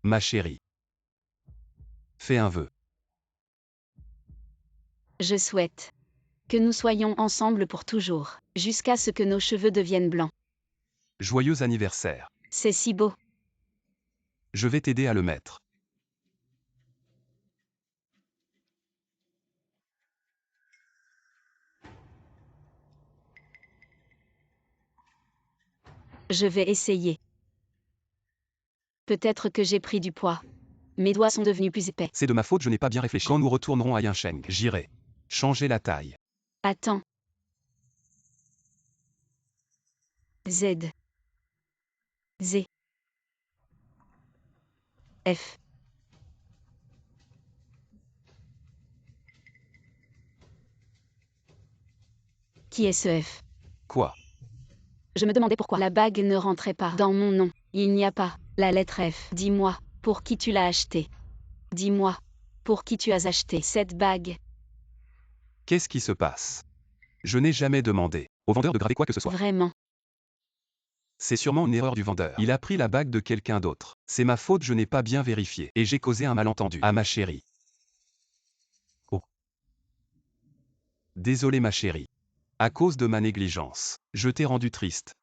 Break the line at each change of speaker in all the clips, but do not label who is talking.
Ma chérie. Fais un vœu.
Je souhaite que nous soyons ensemble pour toujours, jusqu'à ce que nos cheveux deviennent blancs.
Joyeux anniversaire.
C'est si beau.
Je vais t'aider à le mettre.
Je vais essayer. Peut-être que j'ai pris du poids. Mes doigts sont devenus plus épais.
C'est de ma faute, je n'ai pas bien réfléchi. Quand nous retournerons à Yincheng, j'irai changer la taille.
Attends. Z. Z. F. Qui est ce F?
Quoi?
Je me demandais pourquoi la bague ne rentrait pas dans mon nom. Il n'y a pas la lettre F. Dis-moi, pour qui tu l'as achetée? Dis-moi, pour qui tu as acheté cette bague?
Qu'est-ce qui se passe? Je n'ai jamais demandé au vendeur de graver quoi que ce soit.
Vraiment?
C'est sûrement une erreur du vendeur. Il a pris la bague de quelqu'un d'autre. C'est ma faute, je n'ai pas bien vérifié. Et j'ai causé un malentendu à ma chérie. Oh. Désolé ma chérie. À cause de ma négligence, je t'ai rendu triste.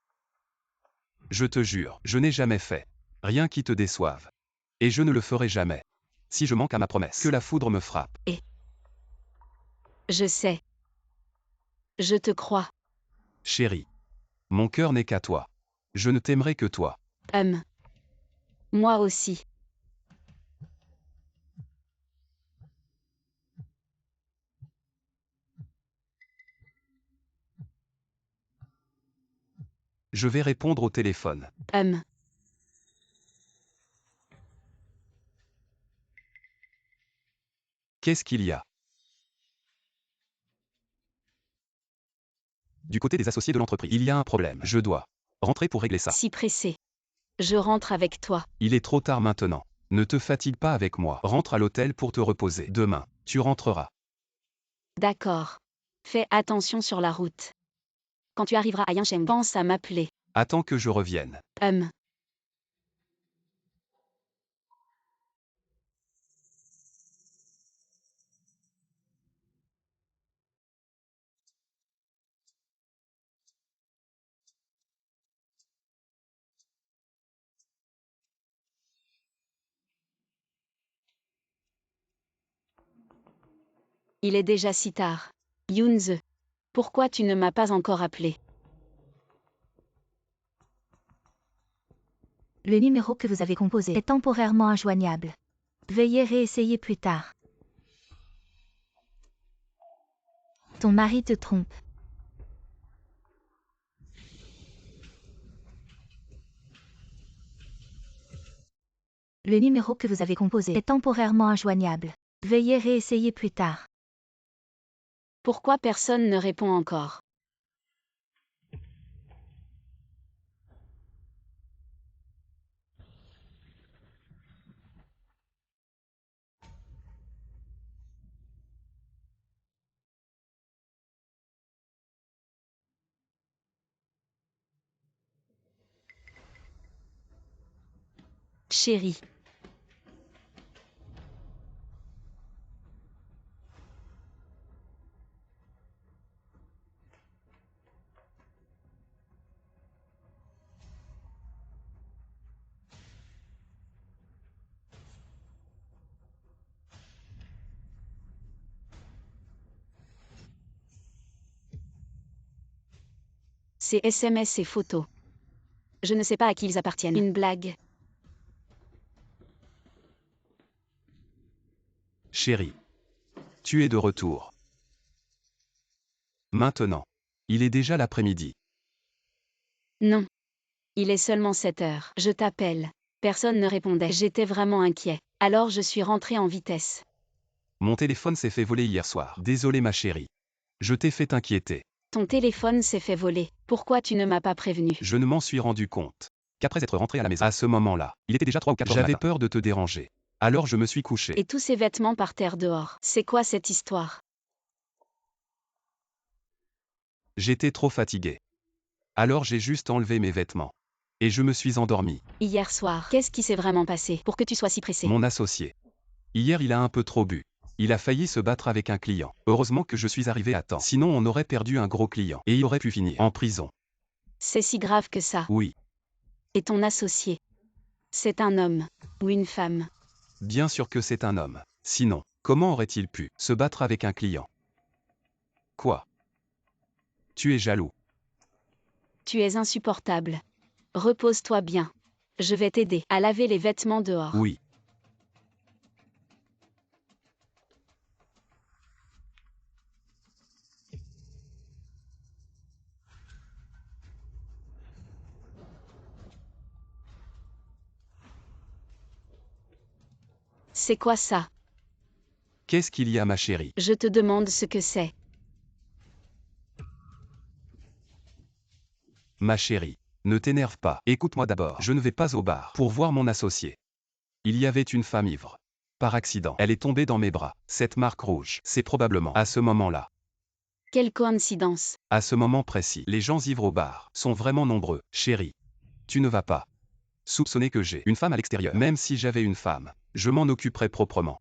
Je te jure, je n'ai jamais fait rien qui te déçoive. Et je ne le ferai jamais. Si je manque à ma promesse, que la foudre me frappe.
Et je sais. Je te crois.
Chérie. Mon cœur n'est qu'à toi. Je ne t'aimerai que toi.
Moi aussi.
Je vais répondre au téléphone. Qu'est-ce qu'il y a? Du côté des associés de l'entreprise, il y a un problème. Je dois rentrer pour régler ça.
Si pressé. Je rentre avec toi.
Il est trop tard maintenant. Ne te fatigue pas avec moi. Rentre à l'hôtel pour te reposer. Demain, tu rentreras.
D'accord. Fais attention sur la route. Quand tu arriveras à Yincheng, pense à m'appeler.
Attends que je revienne.
Il est déjà si tard. Yunze, pourquoi tu ne m'as pas encore appelé?
Le numéro que vous avez composé est temporairement injoignable. Veuillez réessayer plus tard. Ton mari te trompe. Le numéro que vous avez composé est temporairement injoignable. Veuillez réessayer plus tard.
Pourquoi personne ne répond encore? Chérie. Ces SMS et photos. Je ne sais pas à qui ils appartiennent. Une blague.
Chérie. Tu es de retour. Maintenant. Il est déjà l'après-midi.
Non. Il est seulement 7 heures. Je t'appelle. Personne ne répondait. J'étais vraiment inquiet. Alors je suis rentré en vitesse.
Mon téléphone s'est fait voler hier soir. Désolé ma chérie. Je t'ai fait inquiéter.
Ton téléphone s'est fait voler. Pourquoi tu ne m'as pas prévenu?
Je ne m'en suis rendu compte qu'après être rentré à la maison, à ce moment-là, il était déjà 3 ou 4 heures du matin. J'avais peur de te déranger. Alors je me suis couché.
Et tous ces vêtements par terre dehors. C'est quoi cette histoire?
J'étais trop fatigué. Alors j'ai juste enlevé mes vêtements. Et je me suis endormi.
Hier soir, qu'est-ce qui s'est vraiment passé pour que tu sois si pressé?
Mon associé. Hier il a un peu trop bu. Il a failli se battre avec un client. Heureusement que je suis arrivé à temps. Sinon on aurait perdu un gros client. Et il aurait pu finir en prison.
C'est si grave que ça.
Oui,
Et ton associé? C'est un homme ou une femme?
bien sûr que c'est un homme. Sinon, comment aurait-il pu se battre avec un client? Quoi? Tu es jaloux.
Tu es insupportable. Repose-toi bien. Je vais t'aider à laver les vêtements dehors.
Oui.
C'est quoi ça?
Qu'est-ce qu'il y a, ma chérie?
Je te demande ce que c'est.
Ma chérie, ne t'énerve pas. Écoute-moi d'abord. Je ne vais pas au bar pour voir mon associé. Il y avait une femme ivre. Par accident, elle est tombée dans mes bras. Cette marque rouge, c'est probablement à ce moment-là.
Quelle coïncidence.
À ce moment précis, les gens ivres au bar sont vraiment nombreux. Chérie, tu ne vas pas soupçonner que j'ai une femme à l'extérieur. Même si j'avais une femme, je m'en occuperais proprement.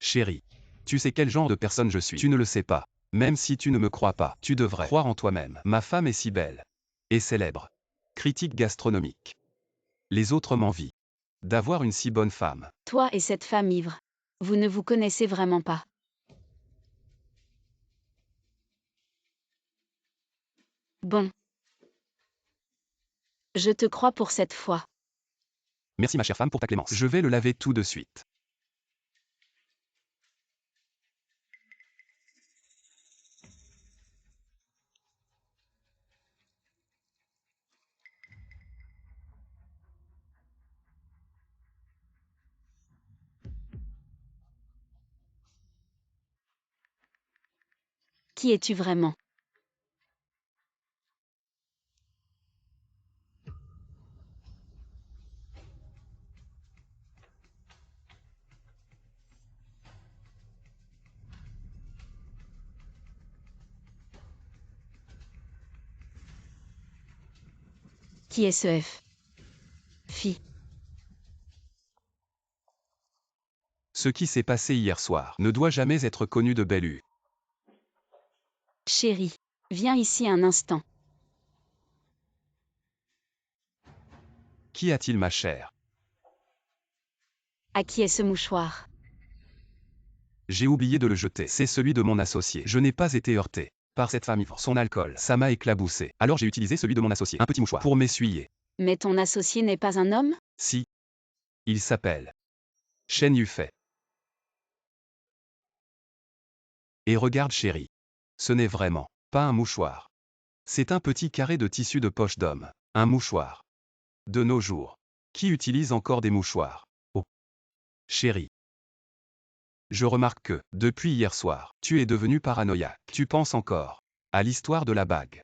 Chérie, tu sais quel genre de personne je suis. Tu ne le sais pas. Même si tu ne me crois pas, tu devrais croire en toi-même. Ma femme est si belle et célèbre. Critique gastronomique. Les autres m'envient d'avoir une si bonne femme.
Toi et cette femme ivre. Vous ne vous connaissez vraiment pas. Bon. Je te crois pour cette fois.
Merci ma chère femme pour ta clémence. Je vais le laver tout de suite.
Qui es-tu vraiment? Qui est ce F? Fille.
Ce qui s'est passé hier soir ne doit jamais être connu de Bellu.
Chérie. Viens ici un instant.
Qu'y a-t-il ma chère?
À qui est ce mouchoir?
J'ai oublié de le jeter. C'est celui de mon associé. Je n'ai pas été heurté par cette femme ivre. Son alcool, ça m'a éclaboussé. Alors j'ai utilisé celui de mon associé, un petit mouchoir, pour m'essuyer.
Mais ton associé n'est pas un homme?
Si. Il s'appelle Shen Yufei. Et regarde chérie. Ce n'est vraiment pas un mouchoir. C'est un petit carré de tissu de poche d'homme. Un mouchoir. De nos jours. Qui utilise encore des mouchoirs? Oh. Chérie. Je remarque que, depuis hier soir, tu es devenu paranoïaque. Tu penses encore à l'histoire de la bague.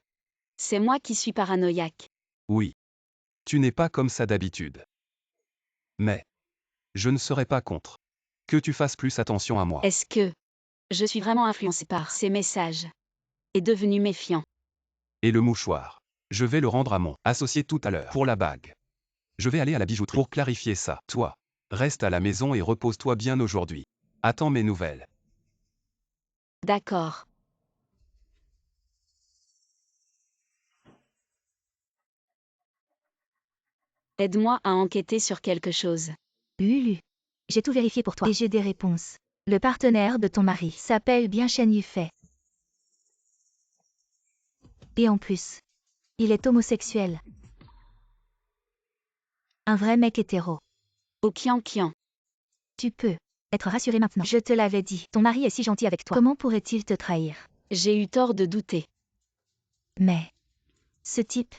C'est moi qui suis paranoïaque.
Oui. Tu n'es pas comme ça d'habitude. Mais je ne serais pas contre que tu fasses plus attention à moi.
Est-ce que je suis vraiment influencé par ces messages? Et devenu méfiant?
Et le mouchoir. Je vais le rendre à mon associé tout à l'heure pour la bague. Je vais aller à la bijouterie pour clarifier ça. Toi, reste à la maison et repose-toi bien aujourd'hui. Attends mes nouvelles.
D'accord. Aide-moi à enquêter sur quelque chose.
Lulu. J'ai tout vérifié pour toi. Et j'ai des réponses. Le partenaire de ton mari s'appelle bien Shen Yufei. Et en plus, il est homosexuel. Un vrai mec hétéro.
Au kian.
Tu peux être rassuré maintenant. Je te l'avais dit. Ton mari est si gentil avec toi. Comment pourrait-il te trahir?
J'ai eu tort de douter.
Mais ce type,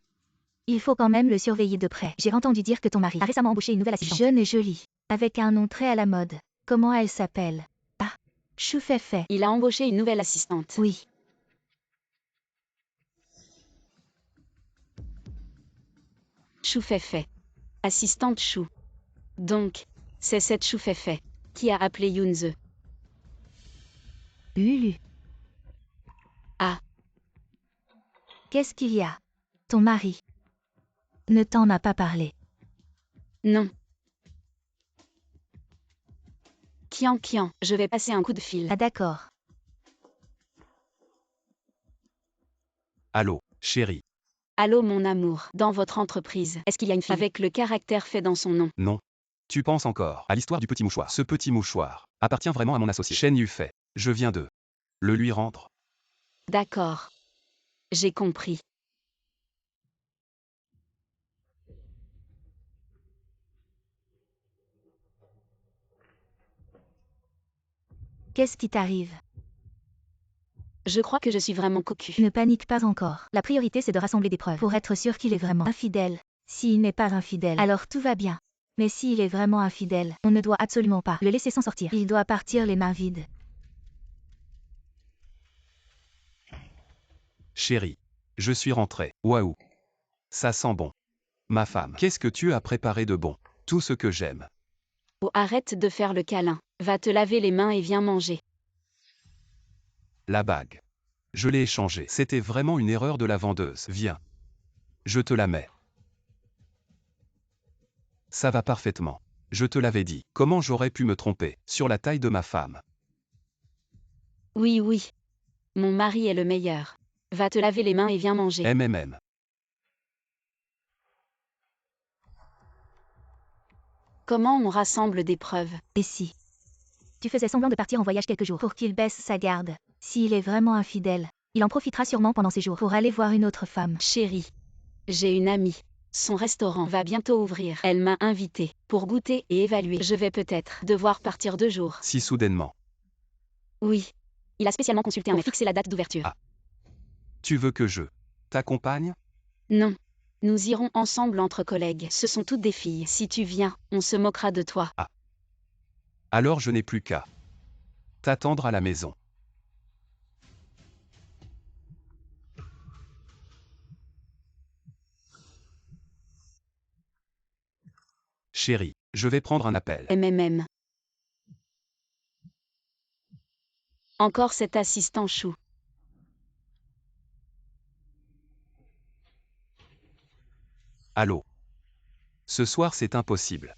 il faut quand même le surveiller de près. J'ai entendu dire que ton mari a récemment embauché une nouvelle assistante. Jeune et jolie, avec un nom très à la mode. Comment elle s'appelle? Ah, Chou Fei.
Il a embauché une nouvelle assistante.
Oui.
Chou Fei. Assistante Chou. Donc, c'est cette Chou Fei qui a appelé Yunze.
Lulu.
Ah.
Qu'est-ce qu'il y a? Ton mari Ne t'en a pas parlé.
Non. Kian, je vais passer un coup de fil.
Ah d'accord.
Allô, chérie.
Allô mon amour, dans votre entreprise, est-ce qu'il y a une fille avec le caractère fait dans son nom?
Non. Tu penses encore à l'histoire du petit mouchoir. Ce petit mouchoir appartient vraiment à mon associé. Shen Yufei. Je viens de le lui rendre.
D'accord. J'ai compris.
Qu'est-ce qui t'arrive?
Je crois que je suis vraiment cocu.
Ne panique pas encore. La priorité c'est de rassembler des preuves pour être sûr qu'il est vraiment infidèle. S'il n'est pas infidèle, alors tout va bien. Mais s'il est vraiment infidèle, on ne doit absolument pas le laisser s'en sortir. Il doit partir les mains vides.
Chérie. Je suis rentré. Waouh. Ça sent bon. Ma femme. Qu'est-ce que tu as préparé de bon? Tout ce que j'aime.
Oh, arrête de faire le câlin. Va te laver les mains et viens manger.
La bague. Je l'ai échangée. C'était vraiment une erreur de la vendeuse. Viens. Je te la mets. Ça va parfaitement. Je te l'avais dit. Comment j'aurais pu me tromper sur la taille de ma femme?
Oui, oui. Mon mari est le meilleur. Va te laver les mains et viens manger.
MMM.
Comment on rassemble des preuves?
Et si tu faisais semblant de partir en voyage quelques jours pour qu'il baisse sa garde? S'il est vraiment infidèle, il en profitera sûrement pendant ces jours pour aller voir une autre femme.
Chérie, j'ai une amie. Son restaurant va bientôt ouvrir. Elle m'a invitée pour goûter et évaluer. Je vais peut-être devoir partir 2 jours.
Si soudainement.
Oui. Il a spécialement consulté un maître pour fixer la date d'ouverture.
Ah. Tu veux que je t'accompagne?
Non. Nous irons ensemble entre collègues. Ce sont toutes des filles. Si tu viens, on se moquera de toi.
Alors je n'ai plus qu'à t'attendre à la maison. Chérie, je vais prendre un appel.
MMM. Encore cet assistant chou.
Allô? Ce soir c'est impossible.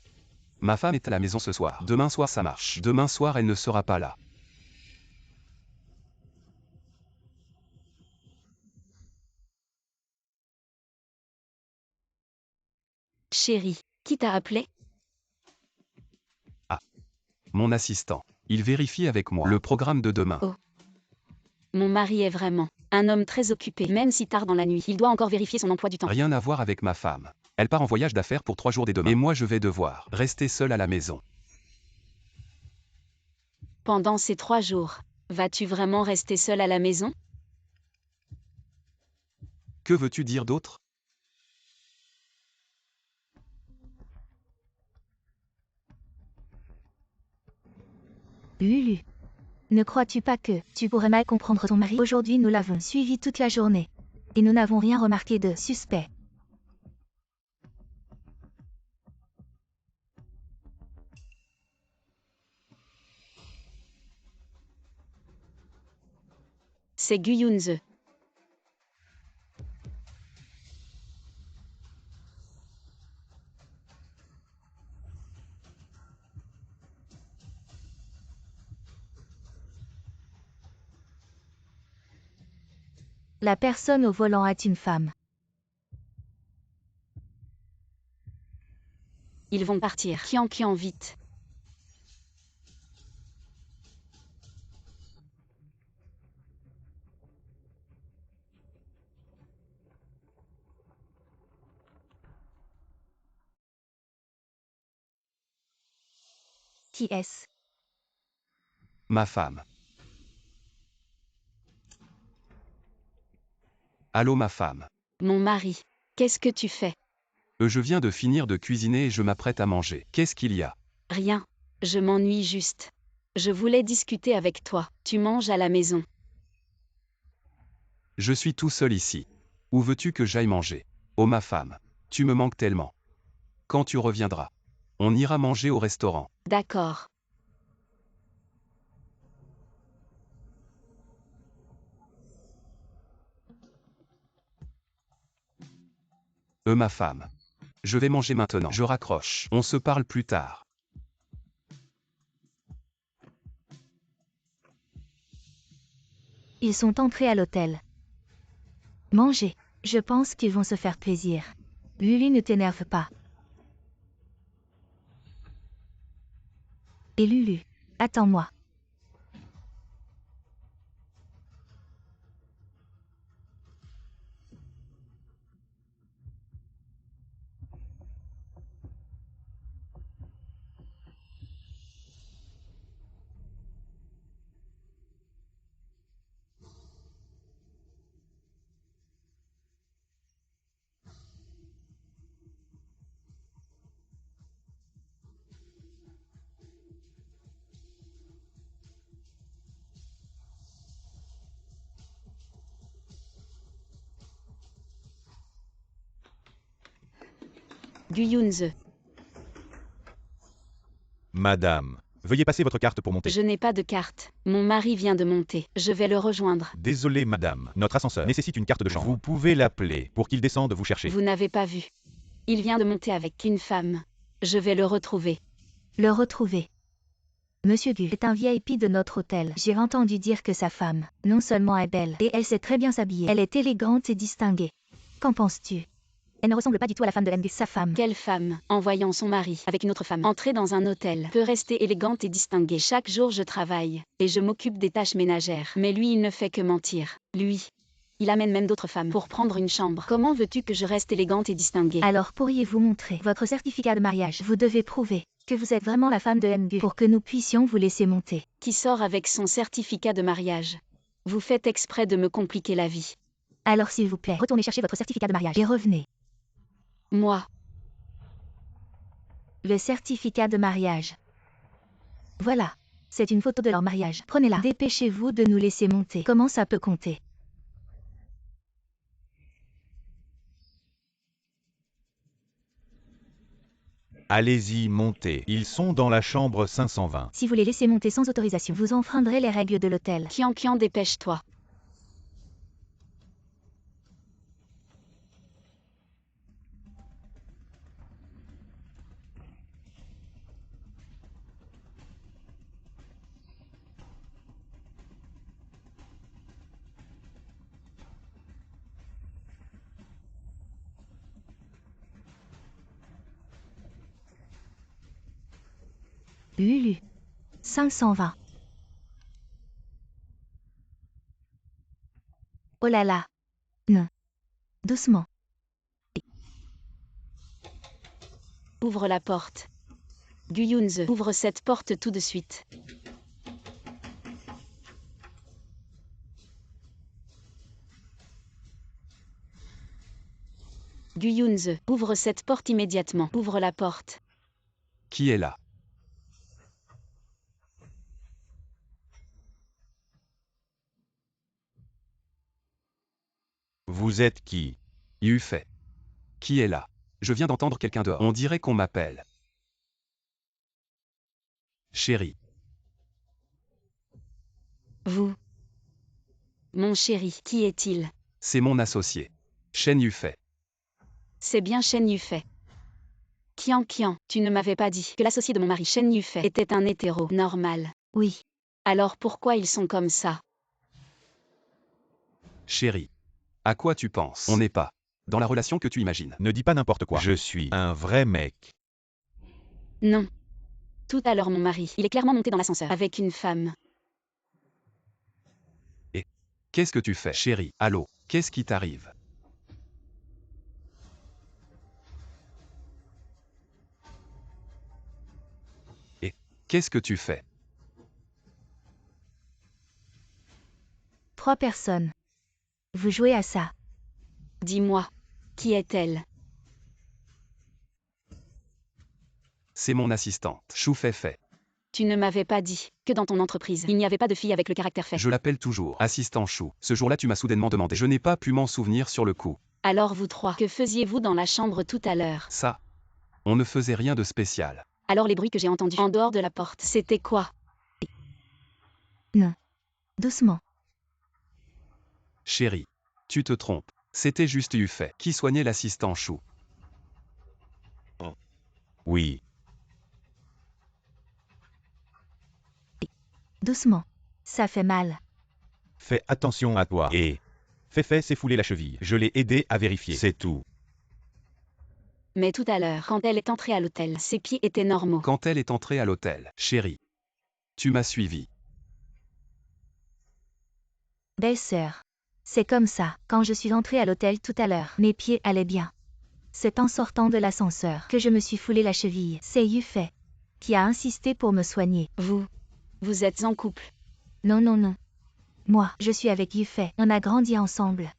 Ma femme est à la maison ce soir. Demain soir ça marche. Demain soir elle ne sera pas là.
Chérie, qui t'a appelé?
Mon assistant. Il vérifie avec moi le programme de demain.
Oh. Mon mari est vraiment un homme très occupé. Même si tard dans la nuit, il doit encore vérifier son emploi du temps.
Rien à voir avec ma femme. Elle part en voyage d'affaires pour 3 jours dès demain. Et moi je vais devoir rester seul à la maison.
Pendant ces 3 jours, vas-tu vraiment rester seul à la maison?
Que veux-tu dire d'autre?
Lulu. Ne crois-tu pas que tu pourrais mal comprendre ton mari? Aujourd'hui nous l'avons suivi toute la journée. Et nous n'avons rien remarqué de suspect.
C'est Guyunze.
La personne au volant est une femme.
Ils vont partir. Kian, vite.
Qui est-ce?
Ma femme. Allô ma femme.
Mon mari. Qu'est-ce que tu fais?
Je viens de finir de cuisiner et je m'apprête à manger. Qu'est-ce qu'il y a?
Rien. Je m'ennuie juste. Je voulais discuter avec toi. Tu manges à la maison.
Je suis tout seul ici. Où veux-tu que j'aille manger? Oh ma femme. Tu me manques tellement. Quand tu reviendras, on ira manger au restaurant.
D'accord.
Ma femme. Je vais manger maintenant. Je raccroche. On se parle plus tard.
Ils sont entrés à l'hôtel. Manger. Je pense qu'ils vont se faire plaisir. Lulu, ne t'énerve pas. Et Lulu, attends-moi.
Guyunze,
Madame, veuillez passer votre carte pour monter.
je n'ai pas de carte. Mon mari vient de monter. Je vais le rejoindre.
Désolé madame, notre ascenseur nécessite une carte de chambre. Vous pouvez l'appeler pour qu'il descende vous chercher.
Vous n'avez pas vu. Il vient de monter avec une femme. Je vais le retrouver.
Le retrouver. Monsieur Gu est un VIP de notre hôtel. J'ai entendu dire que sa femme, non seulement est belle, et elle sait très bien s'habiller, elle est élégante et distinguée. Qu'en penses-tu? Elle ne ressemble pas du tout à la femme de Ngu, sa femme.
Quelle femme, en voyant son mari avec une autre femme entrer dans un hôtel, peut rester élégante et distinguée? Chaque jour je travaille, et je m'occupe des tâches ménagères. Mais lui, il ne fait que mentir. Lui, il amène même d'autres femmes pour prendre une chambre. Comment veux-tu que je reste élégante et distinguée?
Alors pourriez-vous montrer votre certificat de mariage? Vous devez prouver que vous êtes vraiment la femme de Ngu pour que nous puissions vous laisser monter.
Qui sort avec son certificat de mariage? Vous faites exprès de me compliquer la vie.
Alors s'il vous plaît, retournez chercher votre certificat de mariage et revenez.
Moi,
Le certificat de mariage. Voilà. C'est une photo de leur mariage. Prenez-la. Dépêchez-vous de nous laisser monter. Comment ça peut compter?
Allez-y, montez. Ils sont dans la chambre 520.
Si vous les laissez monter sans autorisation, vous enfreindrez les règles de l'hôtel.
Kian, dépêche-toi.
Lulu. 520. Oh là là. Non. Doucement.
Ouvre la porte. Guyunze, ouvre cette porte tout de suite. Guyunze, ouvre cette porte immédiatement. Ouvre la porte.
Qui est là?
Vous êtes qui?
Yufei. Qui est là? Je viens d'entendre quelqu'un dehors. On dirait qu'on m'appelle. Chérie.
Vous. Mon chéri, qui est-il?
C'est mon associé. Shen Yufei.
C'est bien Shen Yufei. Kian, tu ne m'avais pas dit que l'associé de mon mari Shen Yufei était un hétéro normal.
Oui.
Alors pourquoi ils sont comme ça?
Chérie. À quoi tu penses? On n'est pas dans la relation que tu imagines.
Ne dis pas n'importe quoi. Je suis un vrai mec.
Non. Tout à l'heure mon mari, il est clairement monté dans l'ascenseur avec une femme.
Qu'est-ce que tu fais? Chérie, allô, qu'est-ce qui t'arrive? Qu'est-ce que tu fais?
3 personnes. Vous jouez à ça.
Dis-moi, qui est-elle?
C'est mon assistante. Chou Fei.
Tu ne m'avais pas dit que dans ton entreprise, il n'y avait pas de fille avec le caractère fait.
Je l'appelle toujours assistant Chou. Ce jour-là, tu m'as soudainement demandé. Je n'ai pas pu m'en souvenir sur le coup.
Alors vous trois, que faisiez-vous dans la chambre tout à l'heure?
Ça, on ne faisait rien de spécial.
Alors les bruits que j'ai entendus en dehors de la porte, c'était quoi?
Non. Doucement.
Chérie, tu te trompes. C'était juste Yufei qui soignait l'assistant Chou.
Oui.
Doucement. Ça fait mal.
Fais attention à toi. Et Féfé s'est foulé la cheville. Je l'ai aidé à vérifier. C'est tout.
Mais tout à l'heure, quand elle est entrée à l'hôtel, ses pieds étaient normaux.
Quand elle est entrée à l'hôtel, chérie. Tu m'as suivi.
Belle-sœur. C'est comme ça. Quand je suis entrée à l'hôtel tout à l'heure, mes pieds allaient bien. C'est en sortant de l'ascenseur que je me suis foulé la cheville. C'est Yufei qui a insisté pour me soigner.
Vous êtes en couple.
Non, non, non. Moi, je suis avec Yufei. On a grandi ensemble.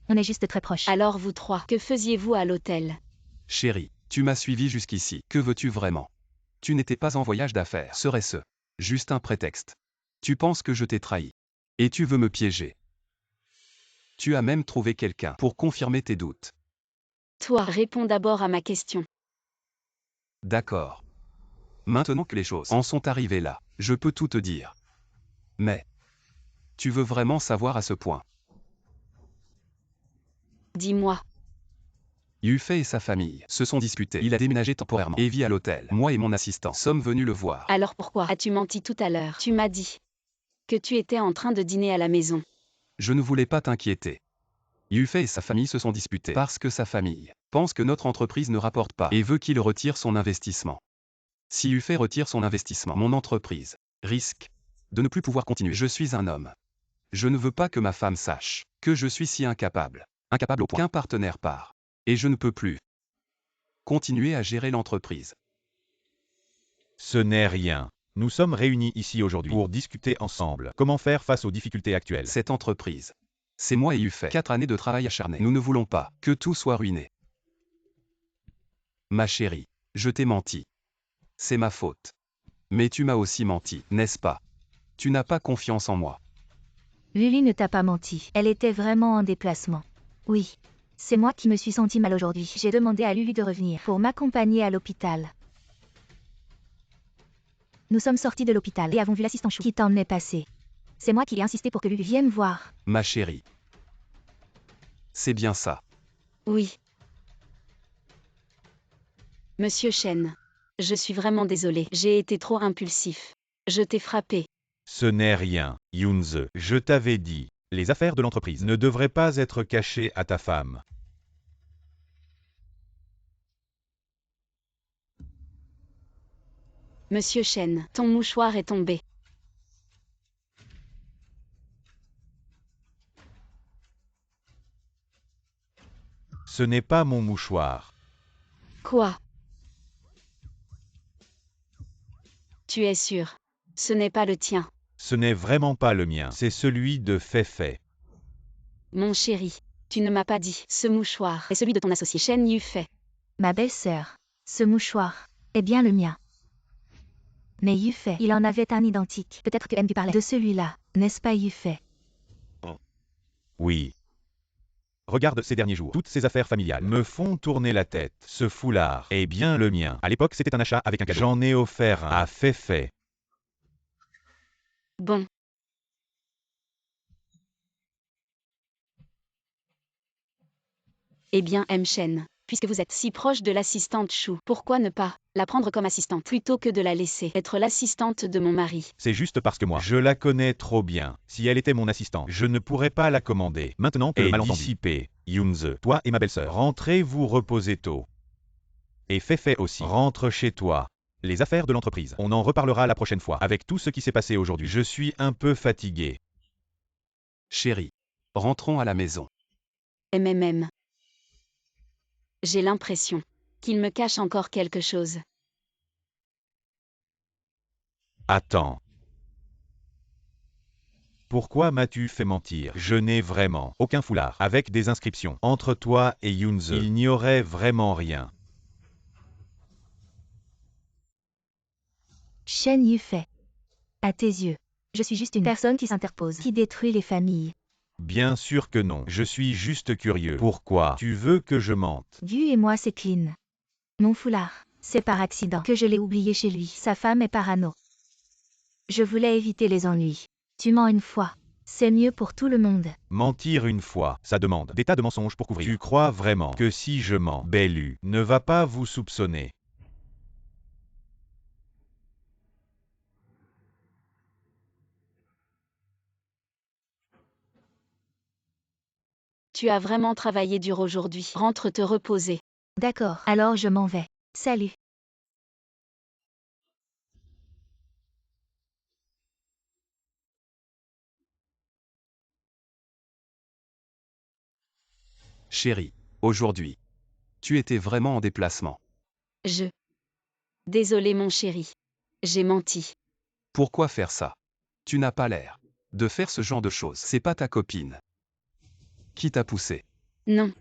On est juste très proches.
Alors vous trois, que faisiez-vous à l'hôtel?
Chérie, tu m'as suivi jusqu'ici. Que veux-tu vraiment? Tu n'étais pas en voyage d'affaires. Serait-ce juste un prétexte? Tu penses que je t'ai trahi. Et tu veux me piéger. Tu as même trouvé quelqu'un pour confirmer tes doutes.
Toi, réponds d'abord à ma question.
D'accord. Maintenant que les choses en sont arrivées là, je peux tout te dire. Mais tu veux vraiment savoir à ce point?
Dis-moi.
Yufei et sa famille se sont disputés. Il a déménagé temporairement et vit à l'hôtel. Moi et mon assistant sommes venus le voir.
Alors pourquoi as-tu menti tout à l'heure? Tu m'as dit que tu étais en train de dîner à la maison.
Je ne voulais pas t'inquiéter. Yufei et sa famille se sont disputés parce que sa famille pense que notre entreprise ne rapporte pas et veut qu'il retire son investissement. Si Yufei retire son investissement, mon entreprise risque de ne plus pouvoir continuer. Je suis un homme. Je ne veux pas que ma femme sache que je suis si incapable au point qu'un partenaire part. Et je ne peux plus continuer à gérer l'entreprise.
Ce n'est rien. Nous sommes réunis ici aujourd'hui pour discuter ensemble comment faire face aux difficultés actuelles.
Cette entreprise, c'est moi et Yufei. 4 années de travail acharné. Nous ne voulons pas que tout soit ruiné. Ma chérie, je t'ai menti. C'est ma faute. Mais tu m'as aussi menti, n'est-ce pas? Tu n'as pas confiance en moi.
Lily ne t'a pas menti. Elle était vraiment en déplacement. Oui. C'est moi qui me suis sentie mal aujourd'hui. J'ai demandé à Lulu de revenir pour m'accompagner à l'hôpital. Nous sommes sortis de l'hôpital et avons vu l'assistant Chou qui t'emmenait passer. C'est moi qui ai insisté pour que Lulu vienne voir.
Ma chérie. C'est bien ça.
Oui. Monsieur Chen. Je suis vraiment désolée. J'ai été trop impulsif. Je t'ai frappé.
Ce n'est rien, Yunze. Je t'avais dit, les affaires de l'entreprise ne devraient pas être cachées à ta femme.
Monsieur Chen, ton mouchoir est tombé.
Ce n'est pas mon mouchoir.
Quoi? Tu es sûr? Ce n'est pas le tien.
Ce n'est vraiment pas le mien. C'est celui de Féfé.
Mon chéri, tu ne m'as pas dit. Ce mouchoir est celui de ton associé Chen Yufei.
Ma belle-sœur. Ce mouchoir est bien le mien. Mais Yufei, il en avait un identique. Peut-être que M parlait de celui-là, n'est-ce pas Yufei?
Oui. Regarde ces derniers jours. Toutes ces affaires familiales me font tourner la tête. Ce foulard est bien le mien. À l'époque, c'était un achat avec un cadeau. J'en ai offert un à Féfé.
Bon. Eh bien, M. Chen, puisque vous êtes si proche de l'assistante Chou, pourquoi ne pas la prendre comme assistante plutôt que de la laisser être l'assistante de mon mari?
C'est juste parce que moi, je la connais trop bien. Si elle était mon assistante, je ne pourrais pas la commander. Maintenant que le malentendu dissipé, Yunze, toi et ma belle-sœur, rentrez vous reposer tôt. Et Féfé aussi, rentre chez toi. Les affaires de l'entreprise, on en reparlera la prochaine fois. Avec tout ce qui s'est passé aujourd'hui, je suis un peu fatigué.
Chérie, rentrons à la maison.
MMM. J'ai l'impression qu'il me cache encore quelque chose.
Attends. Pourquoi m'as-tu fait mentir? Je n'ai vraiment aucun foulard. Avec des inscriptions. Entre toi et Yunze, il n'y aurait vraiment rien.
Chen Yufei. À tes yeux, je suis juste une personne qui s'interpose, qui détruit les familles.
Bien sûr que non. Je suis juste curieux. Pourquoi tu veux que je mente?
Dieu et moi c'est clean. Mon foulard, c'est par accident que je l'ai oublié chez lui. Sa femme est parano. Je voulais éviter les ennuis. Tu mens une fois. C'est mieux pour tout le monde.
Mentir une fois, ça demande des tas de mensonges pour couvrir. Tu crois vraiment que si je mens, Bellu ne va pas vous soupçonner?
Tu as vraiment travaillé dur aujourd'hui. Rentre te reposer.
D'accord, alors je m'en vais. Salut.
Chérie, aujourd'hui. Tu étais vraiment en déplacement.
Désolé mon chéri. J'ai menti.
Pourquoi faire ça? Tu n'as pas l'air de faire ce genre de choses. C'est pas ta copine. Qui t'a poussé?
Non.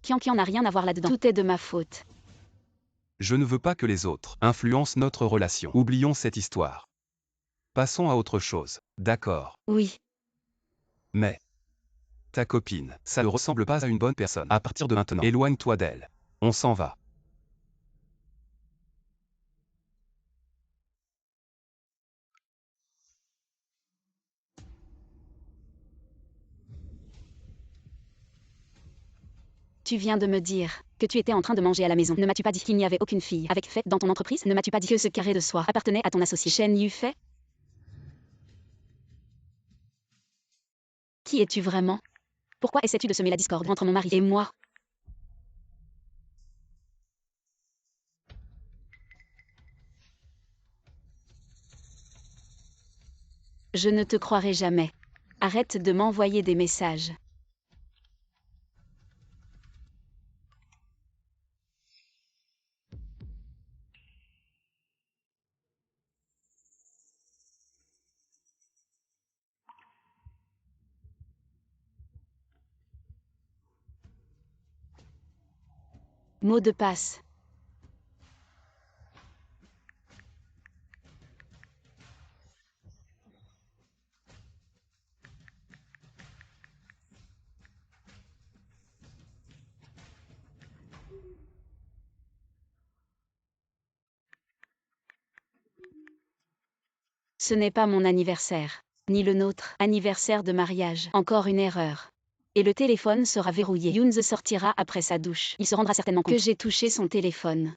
Kian n'a rien à voir là-dedans. Tout est de ma faute.
Je ne veux pas que les autres influencent notre relation. Oublions cette histoire. Passons à autre chose, d'accord?
Oui.
Mais ta copine, ça ne ressemble pas à une bonne personne. À partir de maintenant, éloigne-toi d'elle. On s'en va.
Tu viens de me dire que tu étais en train de manger à la maison. Ne m'as-tu pas dit qu'il n'y avait aucune fille avec Fei dans ton entreprise? Ne m'as-tu pas dit que ce carré de soie appartenait à ton associé Shen Yufei? Qui es-tu vraiment? Pourquoi essaies-tu de semer la discorde entre mon mari et moi? Je ne te croirai jamais. Arrête de m'envoyer des messages. Mot de passe. Ce n'est pas mon anniversaire, ni le nôtre, anniversaire de mariage. Encore une erreur. Et le téléphone sera verrouillé. Younze sortira après sa douche. Il se rendra certainement compte que j'ai touché son téléphone.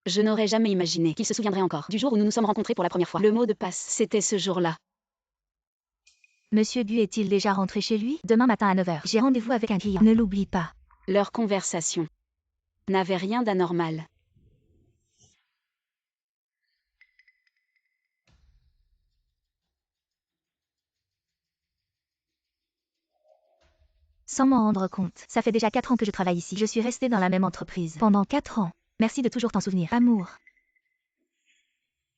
Je n'aurais jamais imaginé qu'il se souviendrait encore du jour où nous nous sommes rencontrés pour la première fois. Le mot de passe, c'était ce jour-là.
Monsieur Bu est-il déjà rentré chez lui? Demain matin à 9 h. J'ai rendez-vous avec un client. Ne l'oublie pas.
Leur conversation n'avait rien d'anormal.
Sans m'en rendre compte, ça fait déjà 4 ans que je travaille ici. Je suis restée dans la même entreprise. Pendant 4 ans. Merci de toujours t'en souvenir. Amour.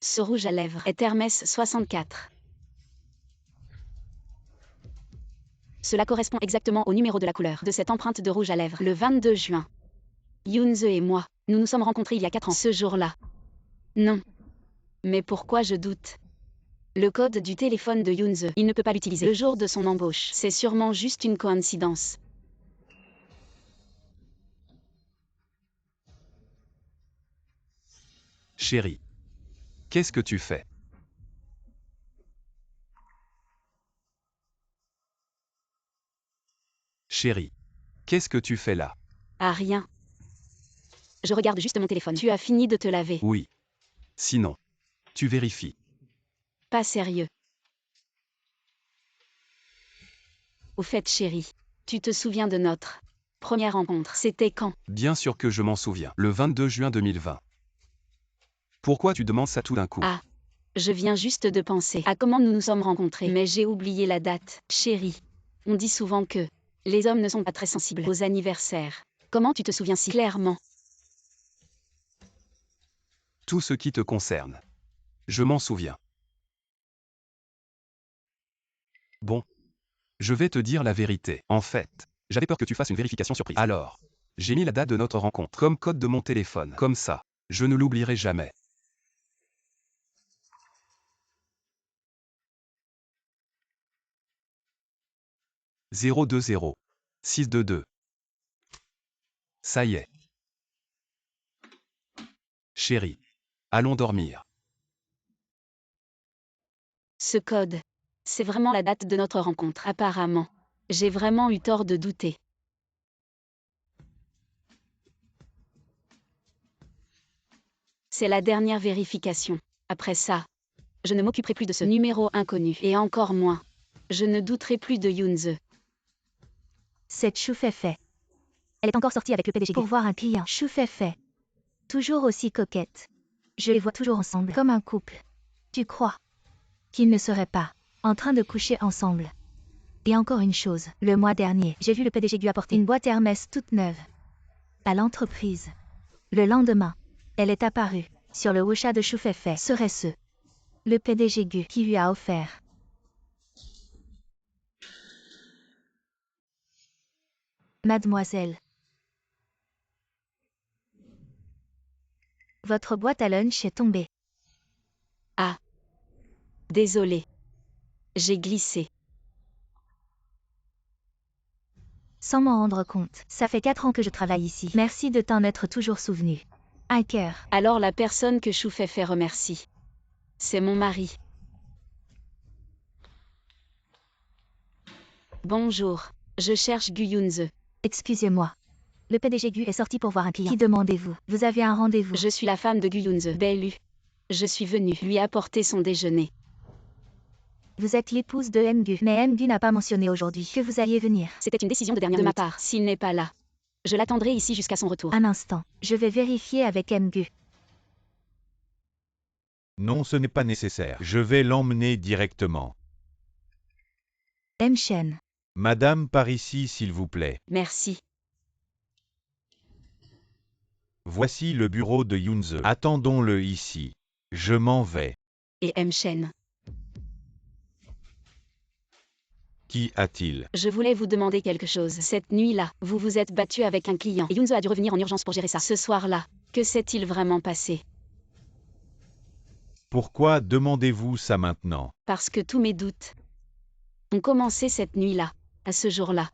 Ce rouge à lèvres est Hermès 64. Cela correspond exactement au numéro de la couleur de cette empreinte de rouge à lèvres. Le 22 juin. Younze et moi, nous nous sommes rencontrés il y a 4 ans. Ce jour-là. Non. Mais pourquoi je doute? Le code du téléphone de Younze, il ne peut pas l'utiliser. Le jour de son embauche, c'est sûrement juste une coïncidence.
Chérie. Qu'est-ce que tu fais? Chérie. Qu'est-ce que tu fais là?
Ah rien. Je regarde juste mon téléphone. Tu as fini de te laver.
Oui. Sinon. Tu vérifies.
Pas sérieux. Au fait, chérie, tu te souviens de notre première rencontre? C'était quand?
Bien sûr que je m'en souviens. Le 22 juin 2020. Pourquoi tu demandes ça tout d'un coup?
Ah. Je viens juste de penser à comment nous nous sommes rencontrés. Mais j'ai oublié la date. Chérie, on dit souvent que les hommes ne sont pas très sensibles aux anniversaires. Comment tu te souviens si clairement?
Tout ce qui te concerne. Je m'en souviens. Bon. Je vais te dire la vérité. En fait, j'avais peur que tu fasses une vérification surprise. Alors, j'ai mis la date de notre rencontre comme code de mon téléphone. Comme ça, je ne l'oublierai jamais. « 020 622. Ça y est. Chérie. Allons dormir.
Ce code C'est vraiment la date de notre rencontre. Apparemment, j'ai vraiment eu tort de douter. C'est la dernière vérification. Après ça, je ne m'occuperai plus de ce numéro inconnu. Et encore moins, je ne douterai plus de Yunze.
Cette Choufei. Elle est encore sortie avec le PDG pour voir un client. Choufei. Toujours aussi coquette. Je les vois toujours ensemble, comme un couple. Tu crois qu'ils ne seraient pas en train de coucher ensemble? Et encore une chose, le mois dernier, j'ai vu le PDG lui apporter une boîte Hermès toute neuve à l'entreprise. Le lendemain, elle est apparue sur le Wusha de Choufei. Serait-ce le PDG Gu qui lui a offert? Mademoiselle, votre boîte à lunch est tombée.
Ah. Désolée. J'ai glissé.
Sans m'en rendre compte, ça fait 4 ans que je travaille ici. Merci de t'en être toujours souvenu. Un cœur.
Alors la personne que Choufei remercie, c'est mon mari. Bonjour, je cherche Gu Yunze.
Excusez-moi. Le PDG Gu est sorti pour voir un client. Qui demandez-vous? Vous avez un rendez-vous?
Je suis la femme de Gu Yunze, Bellu. Je suis venue lui apporter son déjeuner.
Vous êtes l'épouse de Mgu, mais Mgu n'a pas mentionné aujourd'hui que vous alliez venir.
C'était une décision de dernière minute. De ma part, s'il n'est pas là, je l'attendrai ici jusqu'à son retour.
Un instant, je vais vérifier avec Mgu.
Non, ce n'est pas nécessaire. Je vais l'emmener directement.
Mchen.
Madame, par ici, s'il vous plaît.
Merci.
Voici le bureau de Yunze. Attendons-le ici. Je m'en vais.
Et Mchen.
Qu'y a-t-il?
Je voulais vous demander quelque chose. Cette nuit-là, vous vous êtes battu avec un client et Yunze a dû revenir en urgence pour gérer ça. Ce soir-là, que s'est-il vraiment passé?
Pourquoi demandez-vous ça maintenant?
Parce que tous mes doutes ont commencé cette nuit-là, à ce jour-là.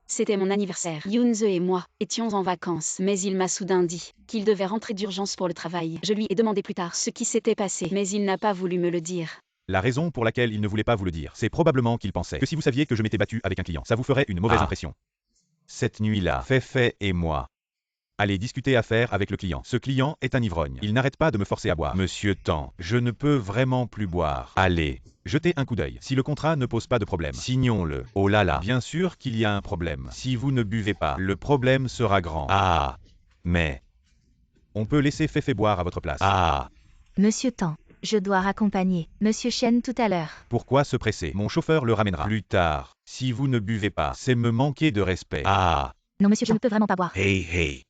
C'était mon anniversaire. Yunze et moi étions en vacances, mais il m'a soudain dit qu'il devait rentrer d'urgence pour le travail. Je lui ai demandé plus tard ce qui s'était passé, mais il n'a pas voulu me le dire.
La raison pour laquelle il ne voulait pas vous le dire, c'est probablement qu'il pensait que si vous saviez que je m'étais battu avec un client, ça vous ferait une mauvaise impression. Cette nuit-là, Feifei et moi allez discuter affaires avec le client. Ce client est un ivrogne. Il n'arrête pas de me forcer à boire. Monsieur Tan, je ne peux vraiment plus boire. Allez, jetez un coup d'œil. Si le contrat ne pose pas de problème, signons-le. Oh là là, bien sûr qu'il y a un problème. Si vous ne buvez pas, le problème sera grand. Ah, mais on peut laisser Feifei boire à votre place. Ah,
Monsieur Tan, je dois raccompagner Monsieur Shen tout à l'heure.
pourquoi se presser? Mon chauffeur le ramènera. Plus tard. Si vous ne buvez pas, c'est me manquer de respect. Ah,
Non monsieur, je ne peux vraiment pas boire.
hey.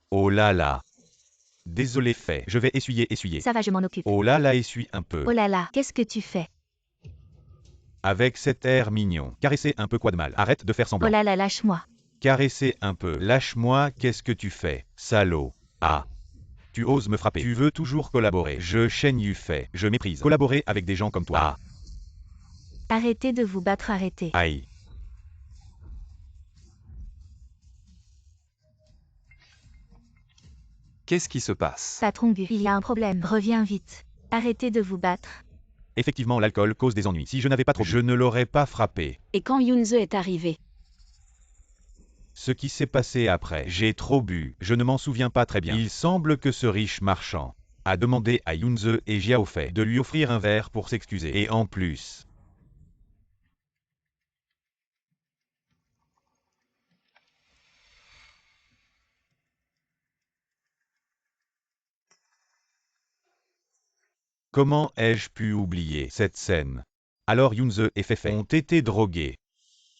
Oh là là. Désolé, fait. Je vais essuyer.
Ça va, je m'en occupe.
Oh là là, essuie un peu.
Oh là là, qu'est-ce que tu fais?
Avec cet air mignon. Caresser un peu, quoi de mal? Arrête de faire
Oh
semblant.
là là, lâche-moi.
Caresser un peu. Lâche-moi, qu'est-ce que tu fais? Salaud. Ah. Tu oses me frapper. Tu veux toujours collaborer. Je Shen Yufei. Je méprise. Collaborer avec des gens comme toi. Ah.
Arrêtez de vous battre, arrêtez.
Aïe.
Qu'est-ce qui se passe?
Patron Gu, il y a un problème. Reviens vite. Arrêtez de vous battre.
Effectivement, l'alcool cause des ennuis. Si je n'avais pas trop bu, je ne l'aurais pas frappé.
Et quand Yunze est arrivé,
Ce qui s'est passé après, j'ai trop bu, je ne m'en souviens pas très bien. Il semble que ce riche marchand a demandé à Yunze et Jiaofei de lui offrir un verre pour s'excuser. Et en plus, comment ai-je pu oublier cette scène? Alors Yunze et Feifei ont été drogués.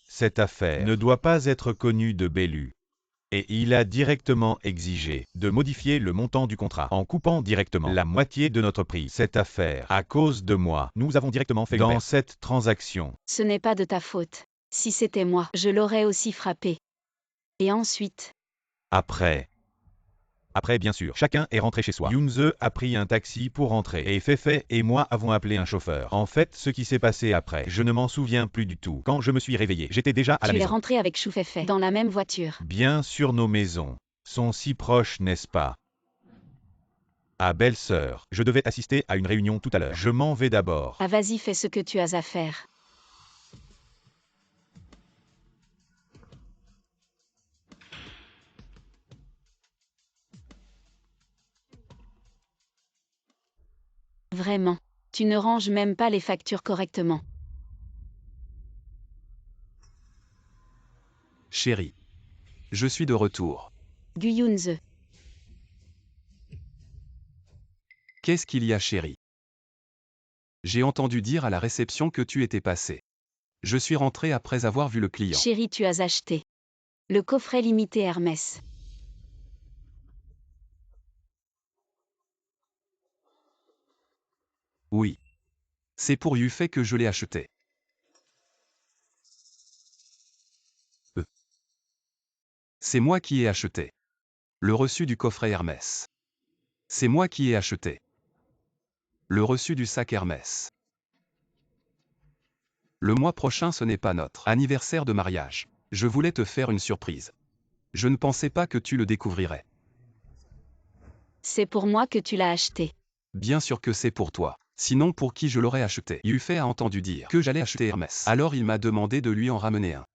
Cette affaire ne doit pas être connue de Bellu. Et il a directement exigé de modifier le montant du contrat en coupant directement la moitié de notre prix. Cette affaire, à cause de moi, nous avons directement fait dans cette transaction.
ce n'est pas de ta faute. Si c'était moi, je l'aurais aussi frappé. Et ensuite,
Après, bien sûr, chacun est rentré chez soi. Yunze a pris un taxi pour rentrer et Feifei et moi avons appelé un chauffeur. En fait, ce qui s'est passé après, je ne m'en souviens plus du tout. Quand je me suis réveillé, j'étais déjà à la
tu es
maison.
rentré avec Choufei dans la même voiture.
Bien sûr, nos maisons sont si proches, n'est-ce pas? Ah belle-sœur, je devais assister à une réunion tout à l'heure. Je m'en vais d'abord.
Ah vas-y, fais ce que tu as à faire. Vraiment. Tu ne ranges même pas les factures correctement.
Chérie. Je suis de retour.
Guyunze.
Qu'est-ce qu'il y a, chérie? J'ai entendu dire à la réception que tu étais passé. Je suis rentré après avoir vu le client.
Chérie, tu as acheté le coffret limité Hermès.
Oui. C'est pour Yufei que je l'ai acheté. C'est moi qui ai acheté. Le reçu du coffret Hermès. C'est moi qui ai acheté. Le reçu du sac Hermès. Le mois prochain, ce n'est pas notre anniversaire de mariage. Je voulais te faire une surprise. Je ne pensais pas que tu le découvrirais.
C'est pour moi que tu l'as acheté.
Bien sûr que c'est pour toi. Sinon, pour qui je l'aurais acheté? Yufei a entendu dire que j'allais acheter Hermès. Alors il m'a demandé de lui en ramener un.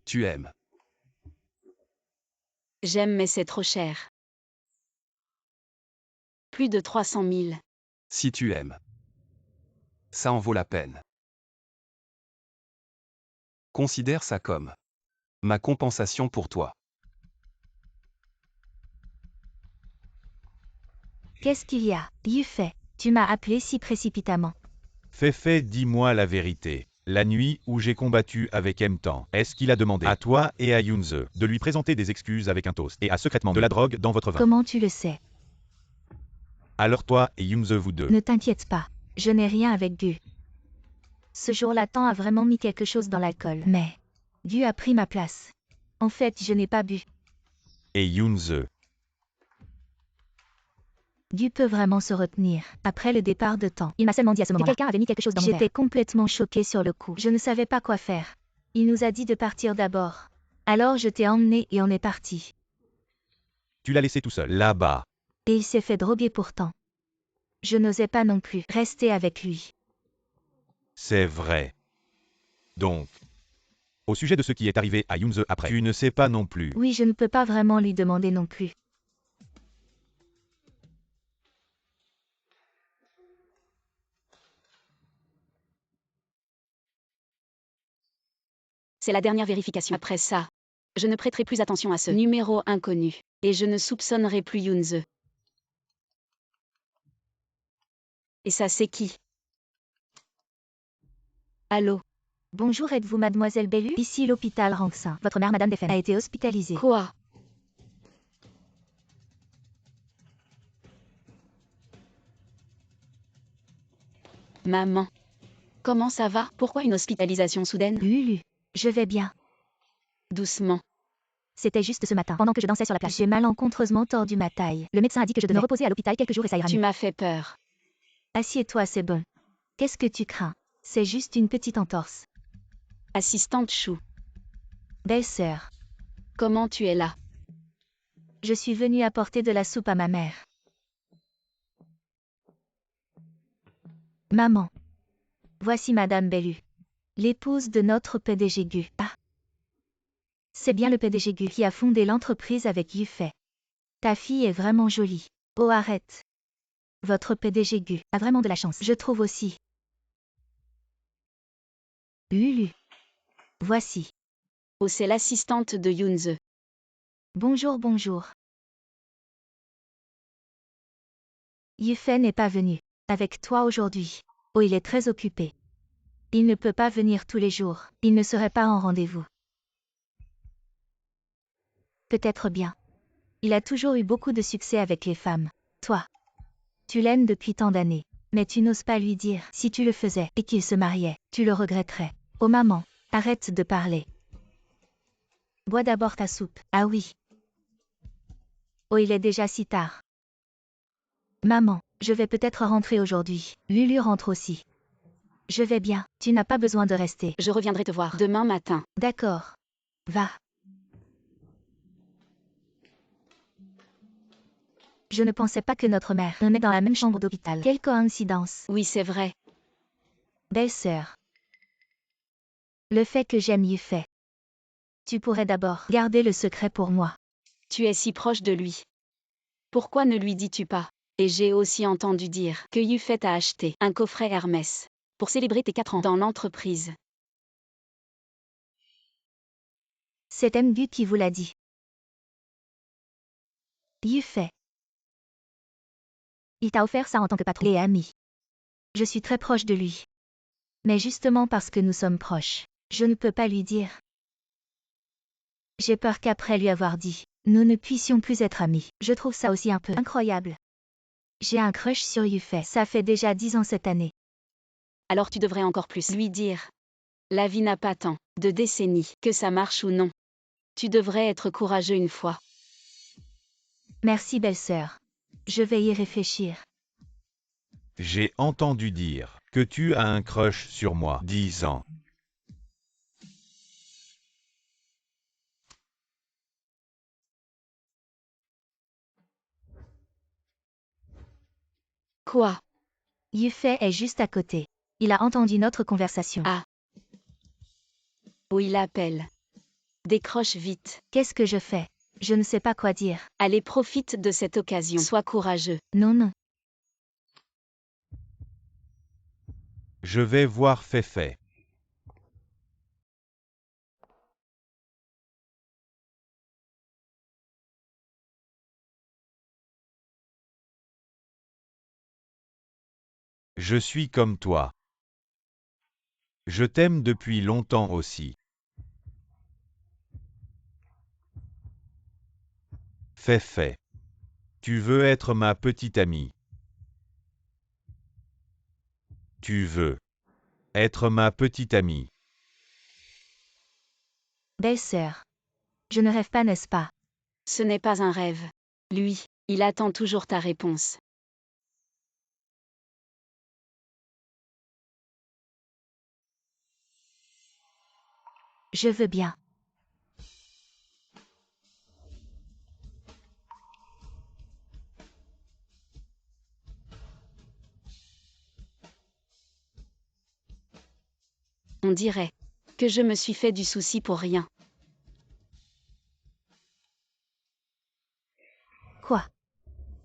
Tu aimes.
J'aime mais c'est trop cher. Plus de 300 000.
Si tu aimes. Ça en vaut la peine. Considère ça comme ma compensation pour toi.
Qu'est-ce qu'il y a, Yufei? Tu m'as appelé si précipitamment.
Feifei, dis-moi la vérité. La nuit où j'ai combattu avec Emtan, est-ce qu'il a demandé à toi et à Yunze de lui présenter des excuses avec un toast et a secrètement de la drogue dans votre vin?
Comment tu le sais?
Alors toi et Yunze, vous deux.
Ne t'inquiète pas, je n'ai rien avec Gu. Ce jour-là, Tan a vraiment mis quelque chose dans l'alcool. Mais Gu a pris ma place. En fait, je n'ai pas bu.
Et Yunze.
Gu peut vraiment se retenir. Après le départ de Tan, il m'a seulement dit à ce moment-là que quelqu'un avait mis quelque chose dans mon verre. J'étais complètement choquée sur le coup. Je ne savais pas quoi faire. Il nous a dit de partir d'abord. Alors je t'ai emmené et on est parti.
Tu l'as laissé tout seul, là-bas.
Et il s'est fait droguer pourtant. Je n'osais pas non plus rester avec lui.
C'est vrai. Donc, au sujet de ce qui est arrivé à Yunze après, tu ne sais pas non plus.
Oui, je ne peux pas vraiment lui demander non plus.
C'est la dernière vérification. Après ça, je ne prêterai plus attention à ce numéro inconnu. Et je ne soupçonnerai plus Yunze. Et ça, c'est qui? Allô?
Bonjour, êtes-vous mademoiselle Bellu? Ici l'hôpital Rangsin. Votre mère, madame Defen, a été hospitalisée.
Quoi? Maman. Comment ça va? Pourquoi une hospitalisation soudaine?
Lulu, je vais bien.
Doucement.
C'était juste ce matin, pendant que je dansais sur la plage. J'ai malencontreusement tordu ma taille. Le médecin a dit que je devais me reposer à l'hôpital quelques jours et ça ira
Tu
mieux.
m'as fait peur.
Assieds-toi, c'est bon. Qu'est-ce que tu crains? C'est juste une petite entorse.
Assistante Chou.
Belle-sœur,
Comment tu es là?
je suis venue apporter de la soupe à ma mère. Maman. Voici Madame Bellu. L'épouse de notre PDG Gu. Ah. C'est bien le PDG Gu qui a fondé l'entreprise avec Yufei. Ta fille est vraiment jolie. Oh, arrête. Votre PDG Gu a vraiment de la chance. Je trouve aussi. Lulu. Voici.
Oh, c'est l'assistante de Yunze.
Bonjour, bonjour. Yufei n'est pas venu avec toi aujourd'hui. Oh, il est très occupé. Il ne peut pas venir tous les jours. Il ne serait pas en rendez-vous. Peut-être bien. Il a toujours eu beaucoup de succès avec les femmes. Toi. Tu l'aimes depuis tant d'années. Mais tu n'oses pas lui dire. Si tu le faisais et qu'il se mariait, tu le regretterais. Oh maman, arrête de parler. Bois d'abord ta soupe. Ah oui. Oh, il est déjà si tard. Maman, Je vais peut-être rentrer aujourd'hui. Lulu rentre aussi. Je vais bien. Tu n'as pas besoin de rester.
Je reviendrai te voir demain matin.
D'accord. Va. Je ne pensais pas que notre mère me met dans la même chambre d'hôpital. Quelle coïncidence.
Oui, c'est vrai.
Belle-sœur. Le fait que j'aime Yufei. Tu pourrais d'abord garder le secret pour moi.
Tu es si proche de lui. Pourquoi ne lui dis-tu pas? Et j'ai aussi entendu dire que Yufei t'a acheté un coffret Hermès pour célébrer tes 4 ans dans l'entreprise.
C'est Mgu qui vous l'a dit. Yufei. Il t'a offert ça en tant que patron et ami. Je suis très proche de lui. Mais justement parce que nous sommes proches, je ne peux pas lui dire. J'ai peur qu'après lui avoir dit, nous ne puissions plus être amis. Je trouve ça aussi un peu incroyable. J'ai un crush sur Yufei. Ça fait déjà 10 ans cette année.
Alors tu devrais encore plus lui dire. La vie n'a pas tant de décennies, que ça marche ou non. Tu devrais être courageux une fois.
Merci belle-sœur. Je vais y réfléchir.
J'ai entendu dire que tu as un crush sur moi. 10 ans.
Quoi?
Yufei est juste à côté. Il a entendu notre conversation.
Ah. Où il appelle. Décroche vite.
Qu'est-ce que je fais? Je ne sais pas quoi dire.
Allez, profite de cette occasion. Sois courageux.
Non, non.
Je vais voir Feifei. Je suis comme toi. Je t'aime depuis longtemps aussi. Feifei. Tu veux être ma petite amie. Tu veux être ma petite amie.
Belle-sœur. Je ne rêve pas, n'est-ce pas?
Ce n'est pas un rêve. Lui, il attend toujours ta réponse.
Je veux bien.
On dirait que je me suis fait du souci pour rien.
Quoi?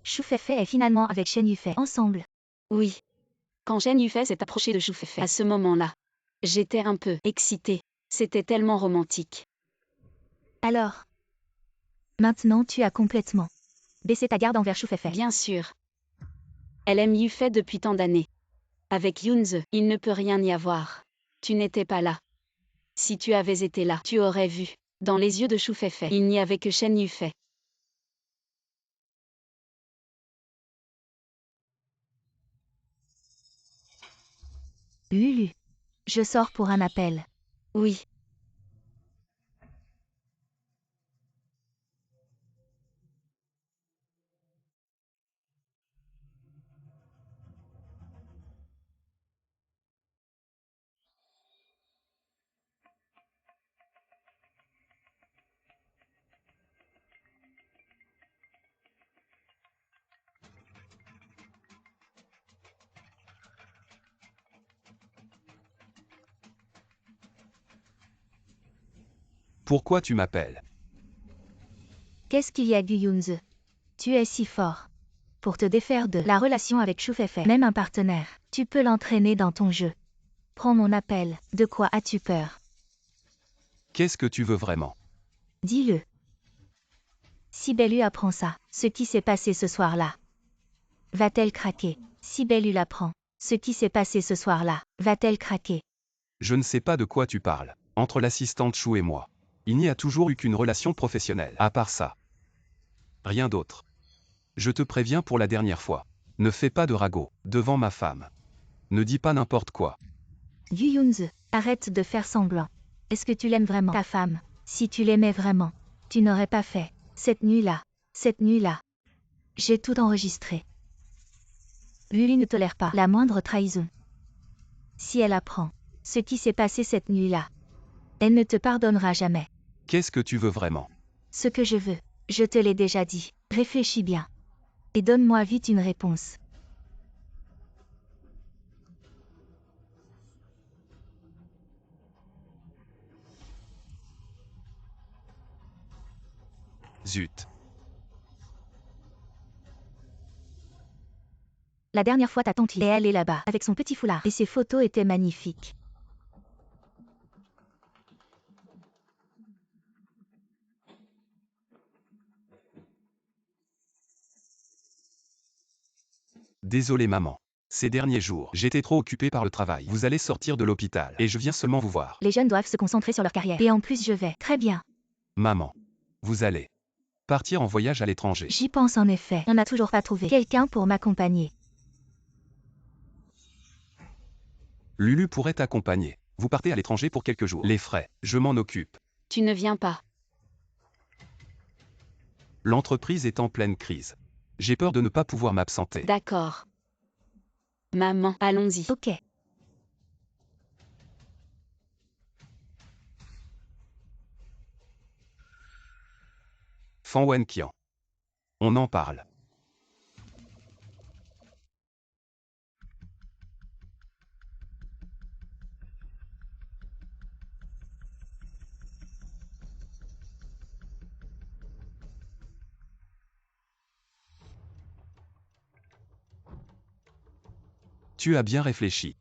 Shu Feifei est finalement avec Shen Yufei ensemble.
Oui. Quand Shen Yufei s'est approché de Shu Feifei à ce moment-là, j'étais un peu excitée. C'était tellement romantique.
Alors? Maintenant tu as complètement baissé ta garde envers Shu Feifei.
Bien sûr. Elle aime Yufei depuis tant d'années. Avec Yunze, il ne peut rien y avoir. Tu n'étais pas là. Si tu avais été là, tu aurais vu. Dans les yeux de Shu Feifei, il n'y avait que Shen Yufei.
Lulu. Je sors pour un appel.
Oui.
Pourquoi tu m'appelles?
Qu'est-ce qu'il y a, Gu Yunze? Tu es si fort. Pour te défaire de la relation avec Shu Feifei, même un partenaire, tu peux l'entraîner dans ton jeu. Prends mon appel. De quoi as-tu peur?
Qu'est-ce que tu veux vraiment?
Dis-le. Si Bellu apprend ça, ce qui s'est passé ce soir-là, va-t-elle craquer? Si Bellu l'apprend, ce qui s'est passé ce soir-là, va-t-elle craquer?
Je ne sais pas de quoi tu parles. Entre l'assistante Chou et moi, il n'y a toujours eu qu'une relation professionnelle. À part ça. Rien d'autre. Je te préviens pour la dernière fois. Ne fais pas de ragot devant ma femme. Ne dis pas n'importe quoi.
Gu Yunze, arrête de faire semblant. Est-ce que tu l'aimes vraiment, ta femme? Si tu l'aimais vraiment, tu n'aurais pas fait. Cette nuit-là. J'ai tout enregistré. Lulu ne tolère pas la moindre trahison. Si elle apprend ce qui s'est passé cette nuit-là, elle ne te pardonnera jamais.
Qu'est-ce que tu veux vraiment?
Ce que je veux, je te l'ai déjà dit. Réfléchis bien. Et donne-moi vite une réponse.
Zut.
La dernière fois ta tante y est allée là-bas, avec son petit foulard, et ses photos étaient magnifiques.
Désolé maman. Ces derniers jours, j'étais trop occupé par le travail. Vous allez sortir de l'hôpital et je viens seulement vous voir.
Les jeunes doivent se concentrer sur leur carrière. Et en plus je vais. Très bien.
Maman. Vous allez partir en voyage à l'étranger.
J'y pense en effet. On n'a toujours pas trouvé quelqu'un pour m'accompagner.
Lulu pourrait t'accompagner. Vous partez à l'étranger pour quelques jours. Les frais, je m'en occupe.
Tu ne viens pas.
L'entreprise est en pleine crise. J'ai peur de ne pas pouvoir m'absenter.
D'accord. Maman, allons-y.
Ok.
Fan Wenqian. On en parle. Tu as bien réfléchi.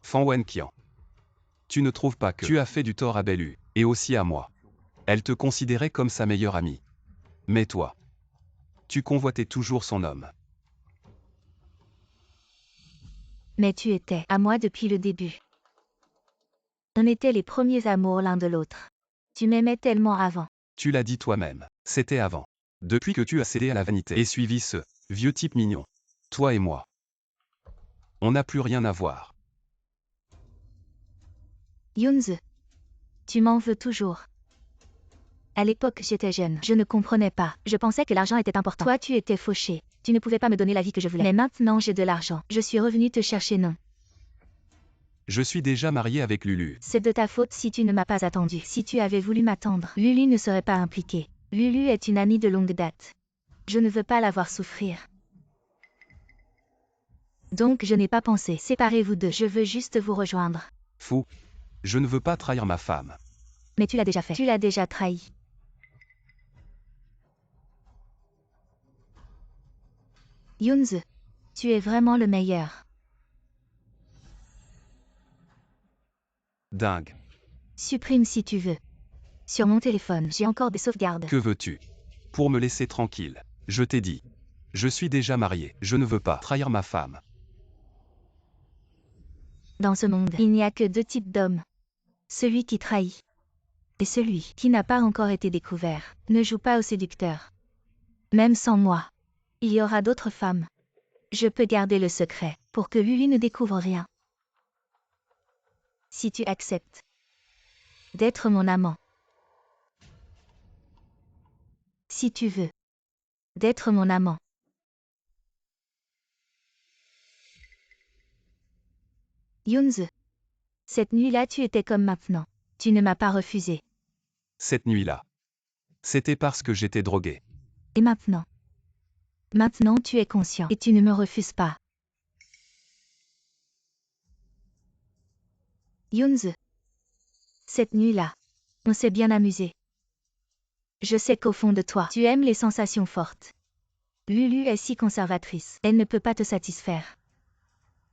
Fan Wenqian. Tu ne trouves pas que tu as fait du tort à Bellu, et aussi à moi. Elle te considérait comme sa meilleure amie. Mais toi, tu convoitais toujours son homme.
Mais tu étais à moi depuis le début. On était les premiers amours l'un de l'autre. Tu m'aimais tellement avant.
Tu l'as dit toi-même, c'était avant. Depuis que tu as cédé à la vanité et suivi ce vieux type mignon. Toi et moi. On n'a plus rien à voir.
Yunze. Tu m'en veux toujours. À l'époque, j'étais jeune. Je ne comprenais pas. Je pensais que l'argent était important. Toi, tu étais fauché. Tu ne pouvais pas me donner la vie que je voulais. Mais maintenant, j'ai de l'argent. Je suis revenue te chercher, non.
Je suis déjà marié avec Lulu.
C'est de ta faute si tu ne m'as pas attendu. Si tu avais voulu m'attendre, Lulu ne serait pas impliquée. Lulu est une amie de longue date. Je ne veux pas la voir souffrir. Donc je n'ai pas pensé. Séparez-vous deux. Je veux juste vous rejoindre.
Fou. Je ne veux pas trahir ma femme.
Mais tu l'as déjà fait. Tu l'as déjà trahi. Yunze. Tu es vraiment le meilleur.
Dingue.
Supprime si tu veux. Sur mon téléphone, j'ai encore des sauvegardes.
Que veux-tu? Pour me laisser tranquille. Je t'ai dit. Je suis déjà marié. Je ne veux pas trahir ma femme.
Dans ce monde, il n'y a que deux types d'hommes. Celui qui trahit. Et celui qui n'a pas encore été découvert. Ne joue pas au séducteur. Même sans moi. Il y aura d'autres femmes. Je peux garder le secret, pour que Lulu ne découvre rien. Si tu acceptes d'être mon amant. Si tu veux d'être mon amant. Yunze. Cette nuit-là tu étais comme maintenant. Tu ne m'as pas refusé.
Cette nuit-là. C'était parce que j'étais drogué.
Et maintenant? Maintenant tu es conscient et tu ne me refuses pas. Yunze. Cette nuit-là, on s'est bien amusé. Je sais qu'au fond de toi, tu aimes les sensations fortes. Lulu est si conservatrice, elle ne peut pas te satisfaire.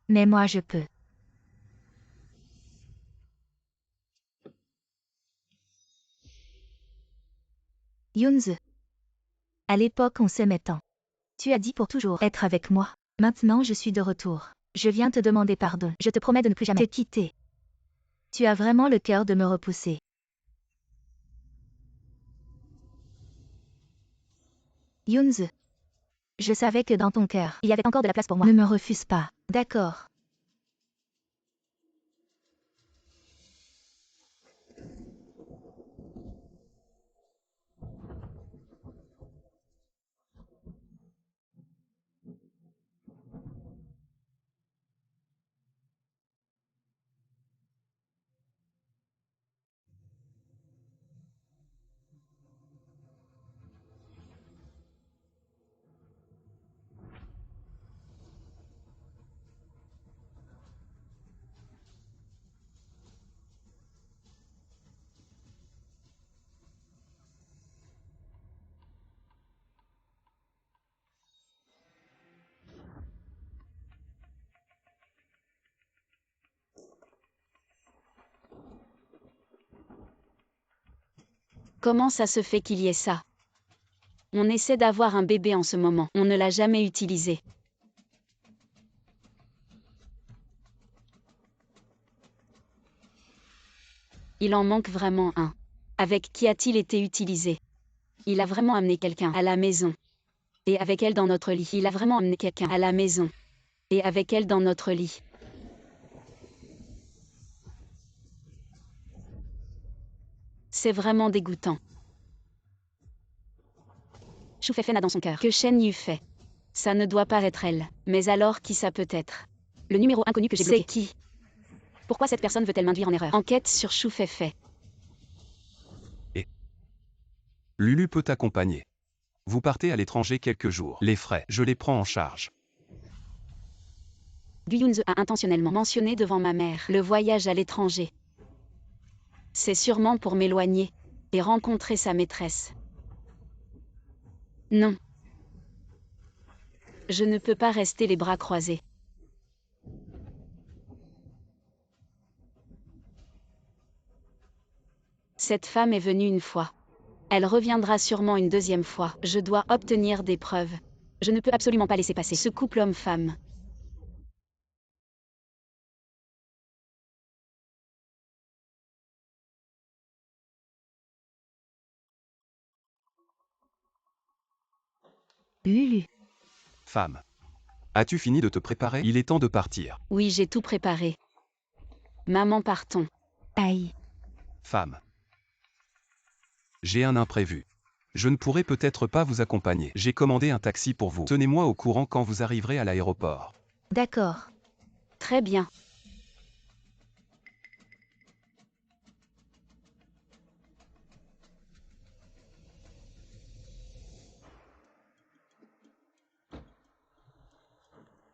Mais moi je peux. Yunze. À l'époque on s'aimait tant. Tu as dit pour toujours être avec moi. Maintenant je suis de retour. Je viens te demander pardon. Je te promets de ne plus jamais te quitter. Tu as vraiment le cœur de me repousser. Yunze. Je savais que dans ton cœur, il y avait encore de la place pour moi. Ne me refuse pas. D'accord.
Comment ça se fait qu'il y ait ça? On essaie d'avoir un bébé en ce moment. On ne l'a jamais utilisé. Il en manque vraiment un. Avec qui a-t-il été utilisé? Il a vraiment amené quelqu'un à la maison. Et avec elle dans notre lit. Il a vraiment amené quelqu'un à la maison. Et avec elle dans notre lit. C'est vraiment dégoûtant. Choufei n'a dans son cœur que Shen Yu fait. Ça ne doit pas être elle. Mais alors qui ça peut être? Le numéro inconnu que j'ai bloqué. C'est qui? Pourquoi cette personne veut-elle m'induire en erreur? Enquête sur Choufei.
Lulu peut t'accompagner. Vous partez à l'étranger quelques jours. Les frais, je les prends en charge.
Gu Yunze a intentionnellement mentionné devant ma mère le voyage à l'étranger. C'est sûrement pour m'éloigner et rencontrer sa maîtresse. Non. Je ne peux pas rester les bras croisés. Cette femme est venue une fois. Elle reviendra sûrement une deuxième fois. Je dois obtenir des preuves. Je ne peux absolument pas laisser passer ce couple homme-femme.
Lulu.
Femme. As-tu fini de te préparer? Il est temps de partir.
Oui, j'ai tout préparé. Maman, partons.
Aïe.
Femme. J'ai un imprévu. Je ne pourrai peut-être pas vous accompagner. J'ai commandé un taxi pour vous. Tenez-moi au courant quand vous arriverez à l'aéroport.
D'accord.
Très bien.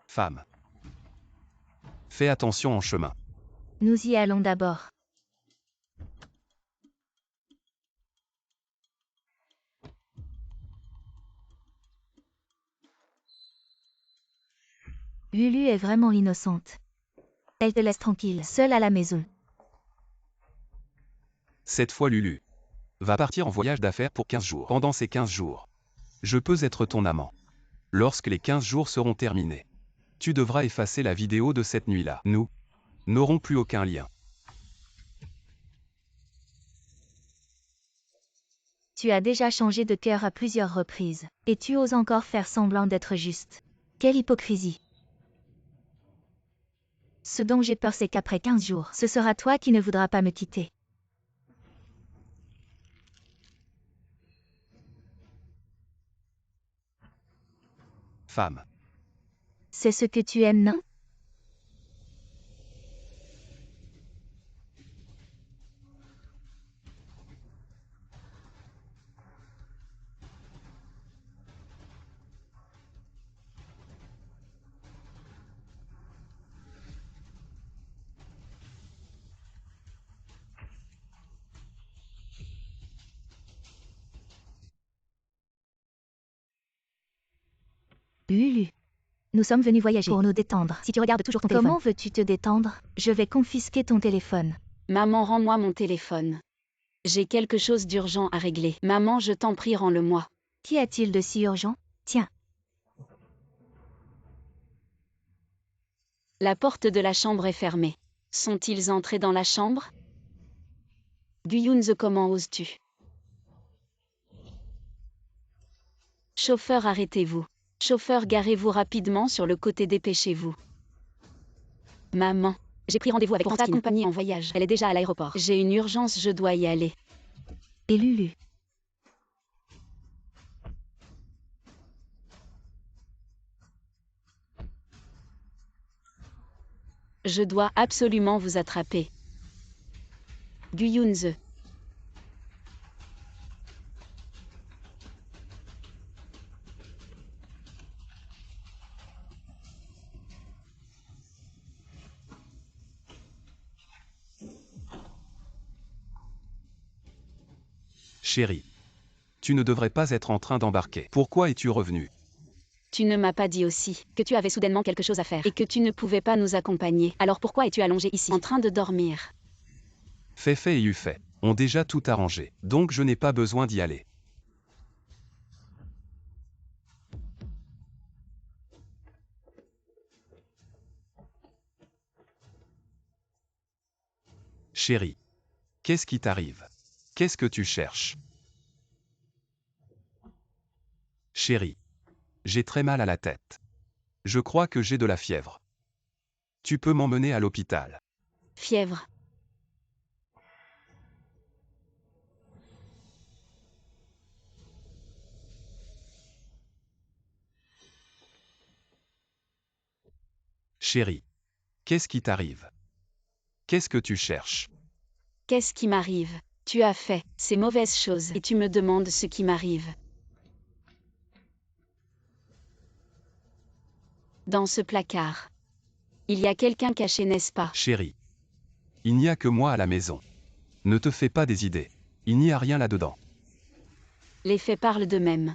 Femme. Fais attention en chemin.
Nous y allons d'abord. Lulu est vraiment innocente. Elle te laisse tranquille, seule à la maison.
Cette fois Lulu va partir en voyage d'affaires pour 15 jours. Pendant ces 15 jours, je peux être ton amant. Lorsque les 15 jours seront terminés, tu devras effacer la vidéo de cette nuit-là. Nous n'aurons plus aucun lien.
Tu as déjà changé de cœur à plusieurs reprises, et tu oses encore faire semblant d'être juste. Quelle hypocrisie. Ce dont j'ai peur, c'est qu'après 15 jours, ce sera toi qui ne voudras pas me quitter.
Femme.
C'est ce que tu aimes, non? Lulu. Nous sommes venus voyager pour nous détendre. Si tu regardes toujours ton téléphone. Comment veux-tu te détendre? Je vais confisquer ton téléphone.
Maman, rends-moi mon téléphone. J'ai quelque chose d'urgent à régler. Maman, je t'en prie, rends-le-moi.
Qu'y a-t-il de si urgent? Tiens.
La porte de la chambre est fermée. Sont-ils entrés dans la chambre? Gu Yunze, comment oses-tu? Chauffeur, arrêtez-vous. Chauffeur, garez-vous rapidement sur le côté, dépêchez-vous. Maman, j'ai pris rendez-vous avec Francine. Accompagnée en voyage. Elle est déjà à l'aéroport. J'ai une urgence, je dois y aller.
Et Lulu.
Je dois absolument vous attraper. Gu Yunze.
Chérie. Tu ne devrais pas être en train d'embarquer. Pourquoi es-tu revenu?
Tu ne m'as pas dit aussi que tu avais soudainement quelque chose à faire et que tu ne pouvais pas nous accompagner. Alors pourquoi es-tu allongé ici, en train de dormir?
Fei et Yufei. ont déjà tout arrangé, donc je n'ai pas besoin d'y aller. Chérie, qu'est-ce qui t'arrive? Qu'est-ce que tu cherches? Chérie, j'ai très mal à la tête. Je crois que j'ai de la fièvre. Tu peux m'emmener à l'hôpital.
Fièvre.
Chérie, qu'est-ce qui t'arrive? Qu'est-ce que tu cherches?
Qu'est-ce qui m'arrive? Tu as fait ces mauvaises choses et tu me demandes ce qui m'arrive. Dans ce placard. Il y a quelqu'un caché, n'est-ce pas?
Chérie, il n'y a que moi à la maison. Ne te fais pas des idées. Il n'y a rien là-dedans.
Les faits parlent d'eux-mêmes.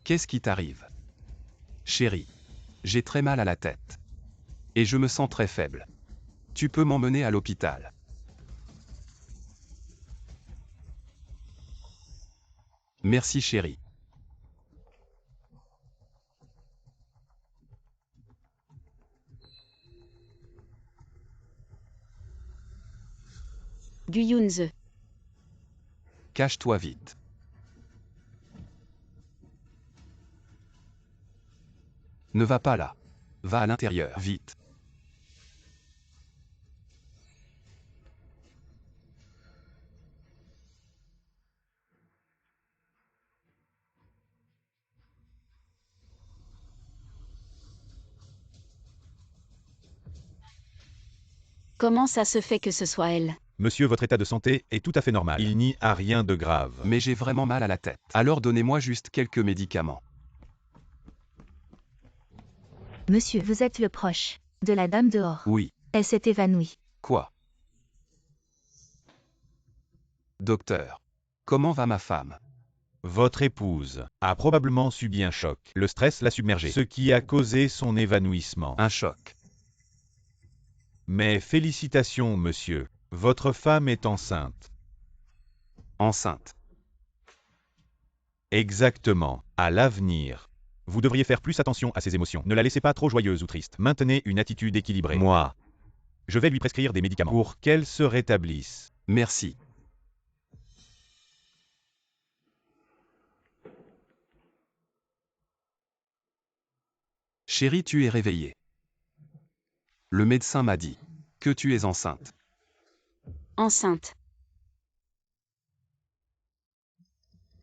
Qu'est-ce qui t'arrive? Chérie, j'ai très mal à la tête. Et je me sens très faible. Tu peux m'emmener à l'hôpital. Merci chérie.
Guyunze.
Cache-toi vite. Ne va pas là. Va à l'intérieur, vite.
Comment ça se fait que ce soit elle?
Monsieur, votre état de santé est tout à fait normal. Il n'y a rien de grave.
Mais j'ai vraiment mal à la tête. Alors donnez-moi juste quelques médicaments.
Monsieur, vous êtes le proche de la dame dehors.
Oui.
Elle s'est évanouie.
Quoi? Docteur. Comment va ma femme?
Votre épouse a probablement subi un choc. Le stress l'a submergée, ce qui a causé son évanouissement.
Un choc.
Mais félicitations, monsieur. Votre femme est enceinte.
Enceinte.
Exactement. À l'avenir, vous devriez faire plus attention à ses émotions. Ne la laissez pas trop joyeuse ou triste. Maintenez une attitude équilibrée. Moi, je vais lui prescrire des médicaments pour qu'elle se rétablisse.
Merci. Chérie, tu es réveillée. Le médecin m'a dit que tu es enceinte.
Enceinte.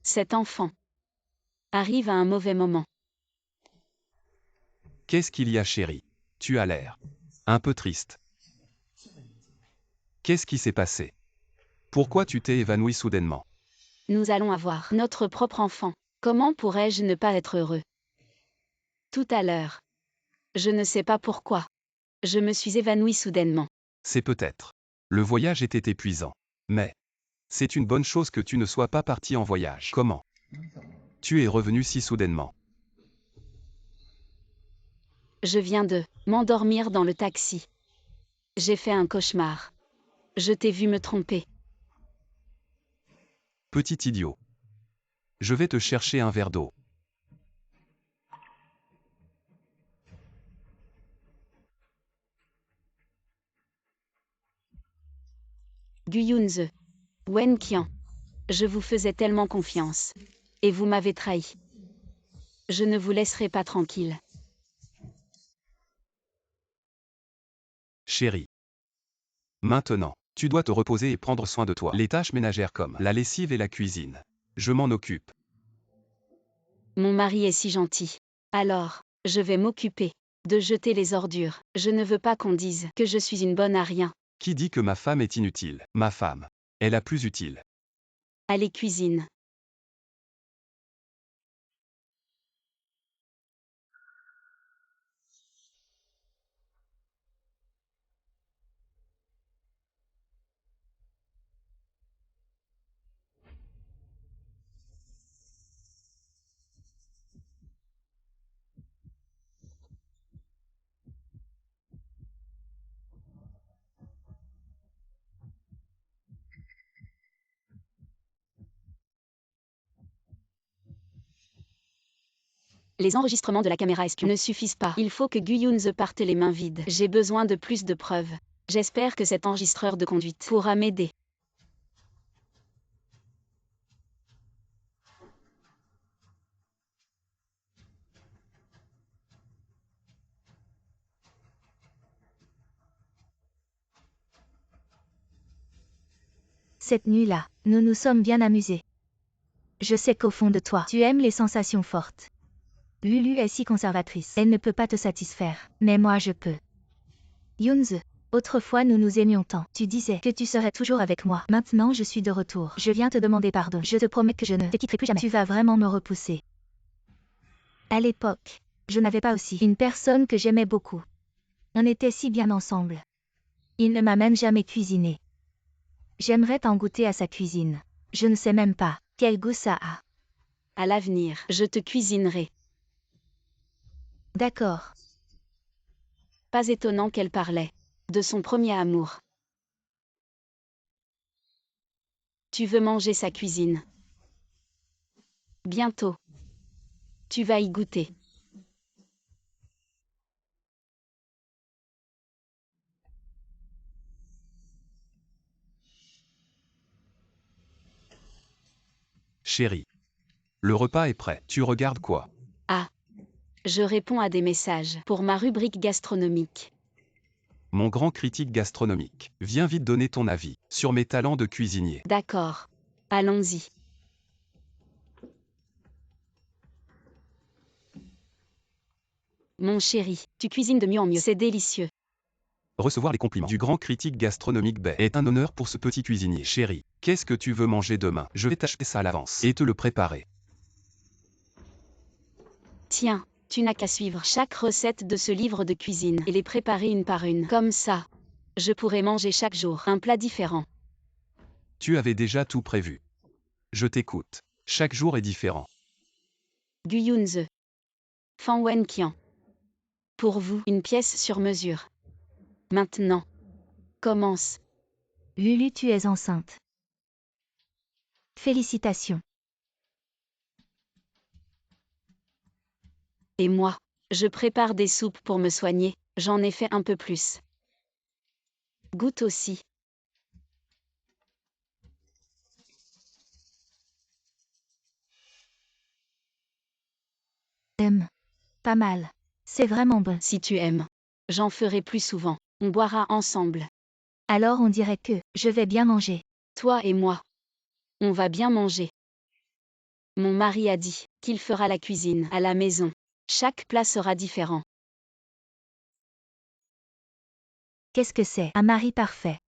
Cet enfant arrive à un mauvais moment.
Qu'est-ce qu'il y a, chérie? Tu as l'air un peu triste. Qu'est-ce qui s'est passé? Pourquoi tu t'es évanouie soudainement?
Nous allons avoir notre propre enfant. Comment pourrais-je ne pas être heureux? Tout à l'heure. Je ne sais pas pourquoi. Je me suis évanouie soudainement.
C'est peut-être. Le voyage était épuisant. Mais c'est une bonne chose que tu ne sois pas parti en voyage. Comment? Tu es revenu si soudainement.
Je viens de m'endormir dans le taxi. J'ai fait un cauchemar. Je t'ai vu me tromper.
Petit idiot. Je vais te chercher un verre d'eau.
Guyunze. Wen Qian. Je vous faisais tellement confiance. Et vous m'avez trahi. Je ne vous laisserai pas tranquille.
Chérie. Maintenant, tu dois te reposer et prendre soin de toi. Les tâches ménagères comme la lessive et la cuisine. Je m'en occupe.
Mon mari est si gentil. Alors, je vais m'occuper de jeter les ordures. Je ne veux pas qu'on dise que je suis une bonne à rien.
Qui dit que ma femme est inutile? Ma femme est la plus utile.
Allez, cuisine. Les enregistrements de la caméra espion ne suffisent pas. Il faut que Guyunze parte les mains vides. J'ai besoin de plus de preuves. J'espère que cet enregistreur de conduite pourra m'aider.
Cette nuit-là, nous nous sommes bien amusés. Je sais qu'au fond de toi, tu aimes les sensations fortes. Lulu est si conservatrice. Elle ne peut pas te satisfaire. Mais moi je peux. Yunze, autrefois nous nous aimions tant. Tu disais que tu serais toujours avec moi. Maintenant je suis de retour. Je viens te demander pardon. Je te promets que je ne te quitterai plus jamais. Tu vas vraiment me repousser. À l'époque, je n'avais pas aussi une personne que j'aimais beaucoup. On était si bien ensemble. Il ne m'a même jamais cuisiné. J'aimerais t'en goûter à sa cuisine. Je ne sais même pas quel goût ça a.
À l'avenir, je te cuisinerai.
D'accord.
Pas étonnant qu'elle parlait de son premier amour. Tu veux manger sa cuisine. Bientôt. Tu vas y goûter.
Chérie. Le repas est prêt. Tu regardes quoi?
Ah. Je réponds à des messages pour ma rubrique gastronomique.
Mon grand critique gastronomique. Viens vite donner ton avis sur mes talents de cuisinier.
D'accord. Allons-y. Mon chéri, tu cuisines de mieux en mieux. C'est délicieux.
Recevoir les compliments du grand critique gastronomique Bay est un honneur pour ce petit cuisinier. Chérie, qu'est-ce que tu veux manger demain? Je vais t'acheter ça à l'avance et te le préparer.
Tiens, tu n'as qu'à suivre chaque recette de ce livre de cuisine et les préparer une par une. Comme ça, je pourrai manger chaque jour un plat différent.
Tu avais déjà tout prévu. Je t'écoute. Chaque jour est différent.
Guyunze. Fan Wen Qian. Pour vous, une pièce sur mesure. Maintenant. Commence.
Lulu, tu es enceinte. Félicitations.
Et moi, je prépare des soupes pour me soigner, j'en ai fait un peu plus. Goûte aussi.
Pas mal. C'est vraiment bon.
Si tu aimes. J'en ferai plus souvent. On boira ensemble.
Alors on dirait que je vais bien manger.
Toi et moi. On va bien manger. Mon mari a dit qu'il fera la cuisine à la maison. Chaque plat sera différent.
Qu'est-ce que c'est un mari parfait?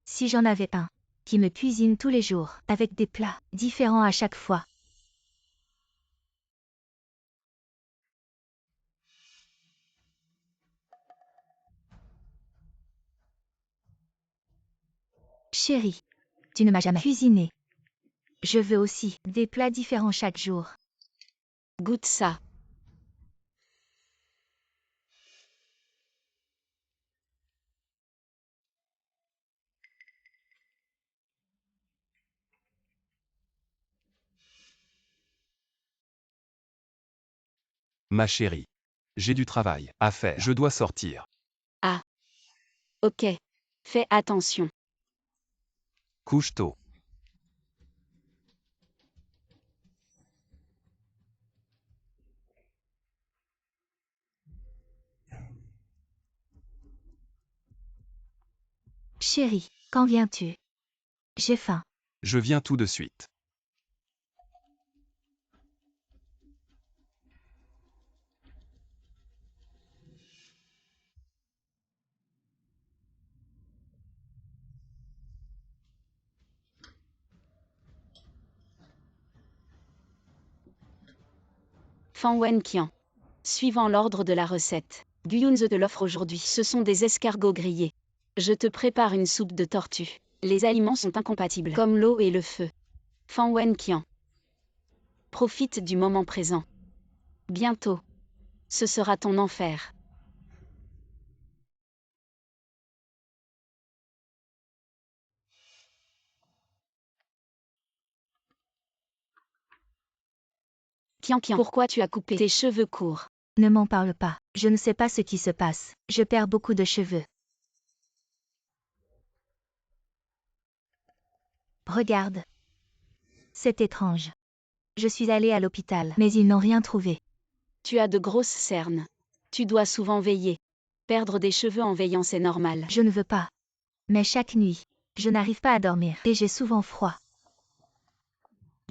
Si j'en avais un, qui me cuisine tous les jours, avec des plats différents à chaque fois. Chérie, tu ne m'as jamais cuisiné. Je veux aussi des plats différents chaque jour.
Goûte ça.
Ma chérie. J'ai du travail à faire. Je dois sortir.
Ah. Ok. Fais attention.
Couche tôt.
Chérie, quand viens-tu? J'ai faim.
Je viens tout de suite.
Fan Wen Qian. Suivant l'ordre de la recette, Guyunze te l'offre aujourd'hui. Ce sont des escargots grillés. Je te prépare une soupe de tortue. Les aliments sont incompatibles, comme l'eau et le feu. Fan Wen Qian. Profite du moment présent. Bientôt. Ce sera ton enfer. Kian Kian, pourquoi tu as coupé tes cheveux courts?
Ne m'en parle pas. Je ne sais pas ce qui se passe. Je perds beaucoup de cheveux. Regarde. C'est étrange. Je suis allée à l'hôpital, mais ils n'ont rien trouvé.
Tu as de grosses cernes. Tu dois souvent veiller. Perdre des cheveux en veillant, c'est normal.
Je ne veux pas. Mais chaque nuit, je n'arrive pas à dormir et j'ai souvent froid.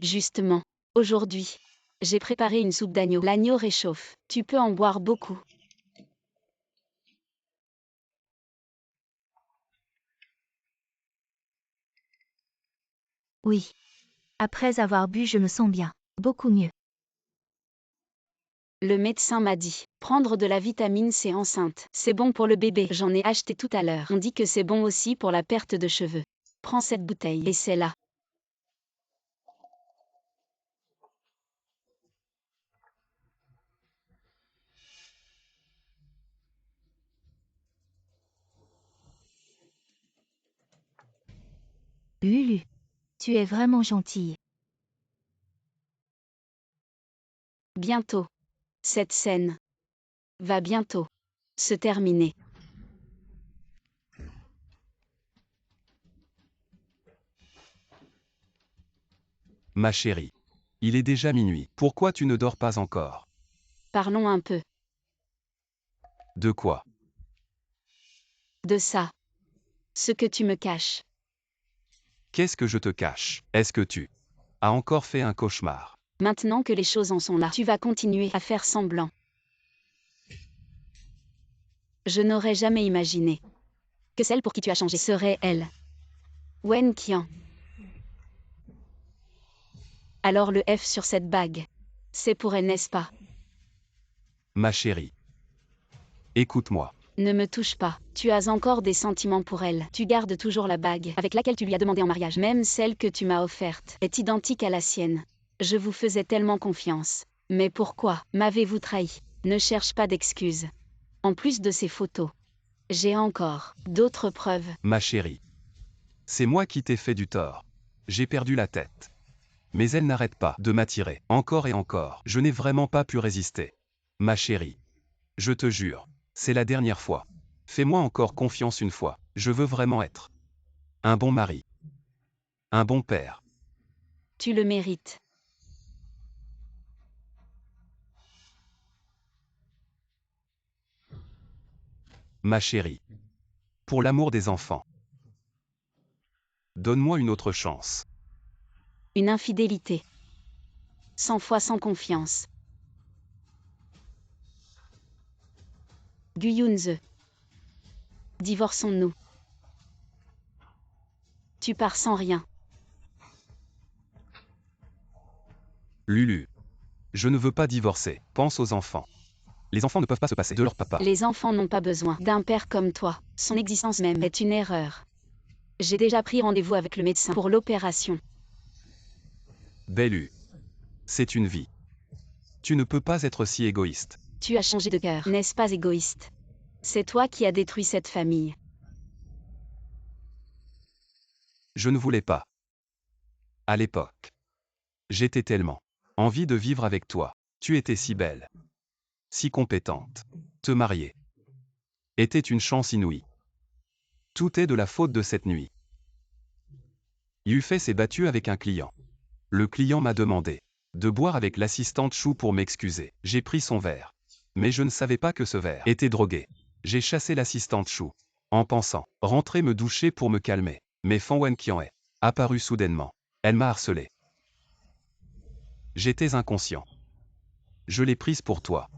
Justement, aujourd'hui, j'ai préparé une soupe d'agneau. L'agneau réchauffe. Tu peux en boire beaucoup.
Oui. Après avoir bu, je me sens bien. Beaucoup mieux.
Le médecin m'a dit, prendre de la vitamine C enceinte, c'est bon pour le bébé. J'en ai acheté tout à l'heure. On dit que c'est bon aussi pour la perte de cheveux. Prends cette bouteille et c'est là.
Lulu. Tu es vraiment gentille.
Bientôt. Cette scène va bientôt se terminer.
Ma chérie. Il est déjà minuit. Pourquoi tu ne dors pas encore?
Parlons un peu
De quoi?
de ça. Ce que tu me caches.
Qu'est-ce que je te cache? Est-ce que tu as encore fait un cauchemar?
Maintenant que les choses en sont là, tu vas continuer à faire semblant. Je n'aurais jamais imaginé que celle pour qui tu as changé serait elle. Wen Qian. Alors le F sur cette bague. C'est pour elle, n'est-ce pas?
Ma chérie. Écoute-moi.
Ne me touche pas. Tu as encore des sentiments pour elle. Tu gardes toujours la bague avec laquelle tu lui as demandé en mariage. Même celle que tu m'as offerte est identique à la sienne. Je vous faisais tellement confiance. Mais pourquoi m'avez-vous trahi? Ne cherche pas d'excuses. En plus de ces photos, j'ai encore d'autres preuves.
Ma chérie. C'est moi qui t'ai fait du tort. J'ai perdu la tête. Mais elle n'arrête pas de m'attirer, encore et encore. Je n'ai vraiment pas pu résister. Ma chérie. Je te jure, c'est la dernière fois. Fais-moi encore confiance une fois. Je veux vraiment être un bon mari. Un bon père.
Tu le mérites.
Ma chérie. Pour l'amour des enfants. Donne-moi une autre chance.
Une infidélité. 100 fois sans confiance. Gu Yunze. Divorçons-nous. Tu pars sans rien.
Lulu. Je ne veux pas divorcer. Pense aux enfants. Les enfants ne peuvent pas se passer de leur papa.
Les enfants n'ont pas besoin d'un père comme toi. Son existence même est une erreur. J'ai déjà pris rendez-vous avec le médecin pour l'opération.
Bellu. C'est une vie. Tu ne peux pas être si égoïste.
Tu as changé de cœur, n'est-ce pas égoïste? C'est toi qui as détruit cette famille.
Je ne voulais pas. À l'époque. J'étais tellement envie de vivre avec toi. Tu étais si belle. Si compétente. Te marier était une chance inouïe. Tout est de la faute de cette nuit. Yufei s'est battu avec un client. Le client m'a demandé de boire avec l'assistante Chou pour m'excuser. J'ai pris son verre. Mais je ne savais pas que ce verre était drogué. J'ai chassé l'assistante Chou. En pensant rentrer me doucher pour me calmer. Mais Fan Wenqian est apparue soudainement. Elle m'a harcelé. J'étais inconscient. Je l'ai prise pour toi.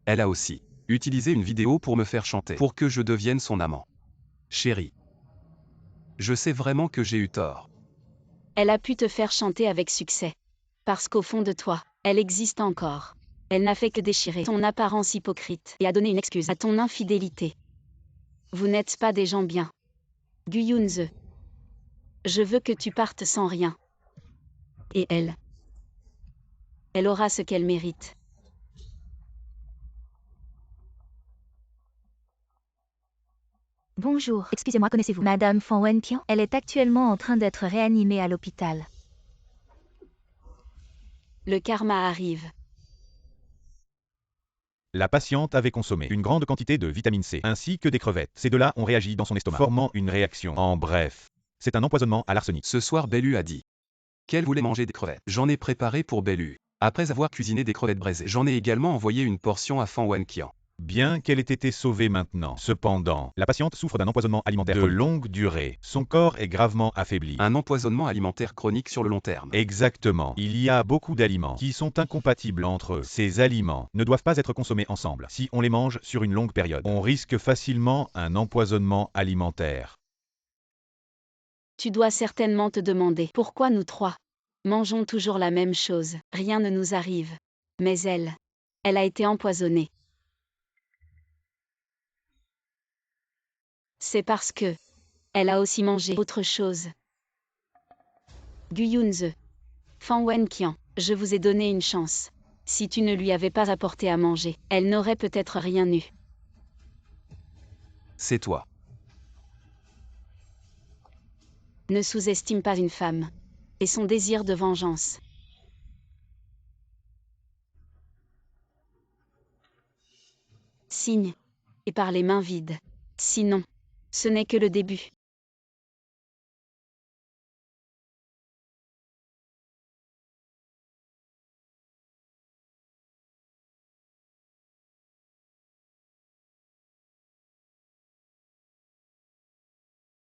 Elle a aussi utilisé une vidéo pour me faire chanter, pour que je devienne son amant. Chérie. Je sais vraiment que j'ai eu tort.
Elle a pu te faire chanter avec succès. Parce qu'au fond de toi, elle existe encore. Elle n'a fait que déchirer ton apparence hypocrite et a donné une excuse à ton infidélité. Vous n'êtes pas des gens bien. Gu Yunze. Je veux que tu partes sans rien. Et elle. Elle aura ce qu'elle mérite.
Bonjour. Excusez-moi, connaissez-vous Madame Fan Wenqian? Elle est actuellement en train d'être réanimée à l'hôpital.
Le karma arrive.
La patiente avait consommé une grande quantité de vitamine C, ainsi que des crevettes. Ces deux-là ont réagi dans son estomac, formant une réaction. En bref, c'est un empoisonnement à l'arsenic.
Ce soir Bellu a dit qu'elle voulait manger des crevettes. J'en ai préparé pour Bellu. Après avoir cuisiné des crevettes braisées, j'en ai également envoyé une portion à Fan Wenqian.
Bien qu'elle ait été sauvée maintenant, cependant, la patiente souffre d'un empoisonnement alimentaire de longue durée. Son corps est gravement affaibli.
Un empoisonnement alimentaire chronique sur le long terme.
Exactement. Il y a beaucoup d'aliments qui sont incompatibles entre eux. Ces aliments ne doivent pas être consommés ensemble. Si on les mange sur une longue période, on risque facilement un empoisonnement alimentaire.
Tu dois certainement te demander pourquoi nous trois mangeons toujours la même chose. Rien ne nous arrive. Mais elle a été empoisonnée. C'est parce que elle a aussi mangé autre chose. Gu Yunze. Fan Wenqian, je vous ai donné une chance. Si tu ne lui avais pas apporté à manger, elle n'aurait peut-être rien eu.
C'est toi.
Ne sous-estime pas une femme. Et son désir de vengeance. Signe. Et par les mains vides. Sinon, ce n'est que le début.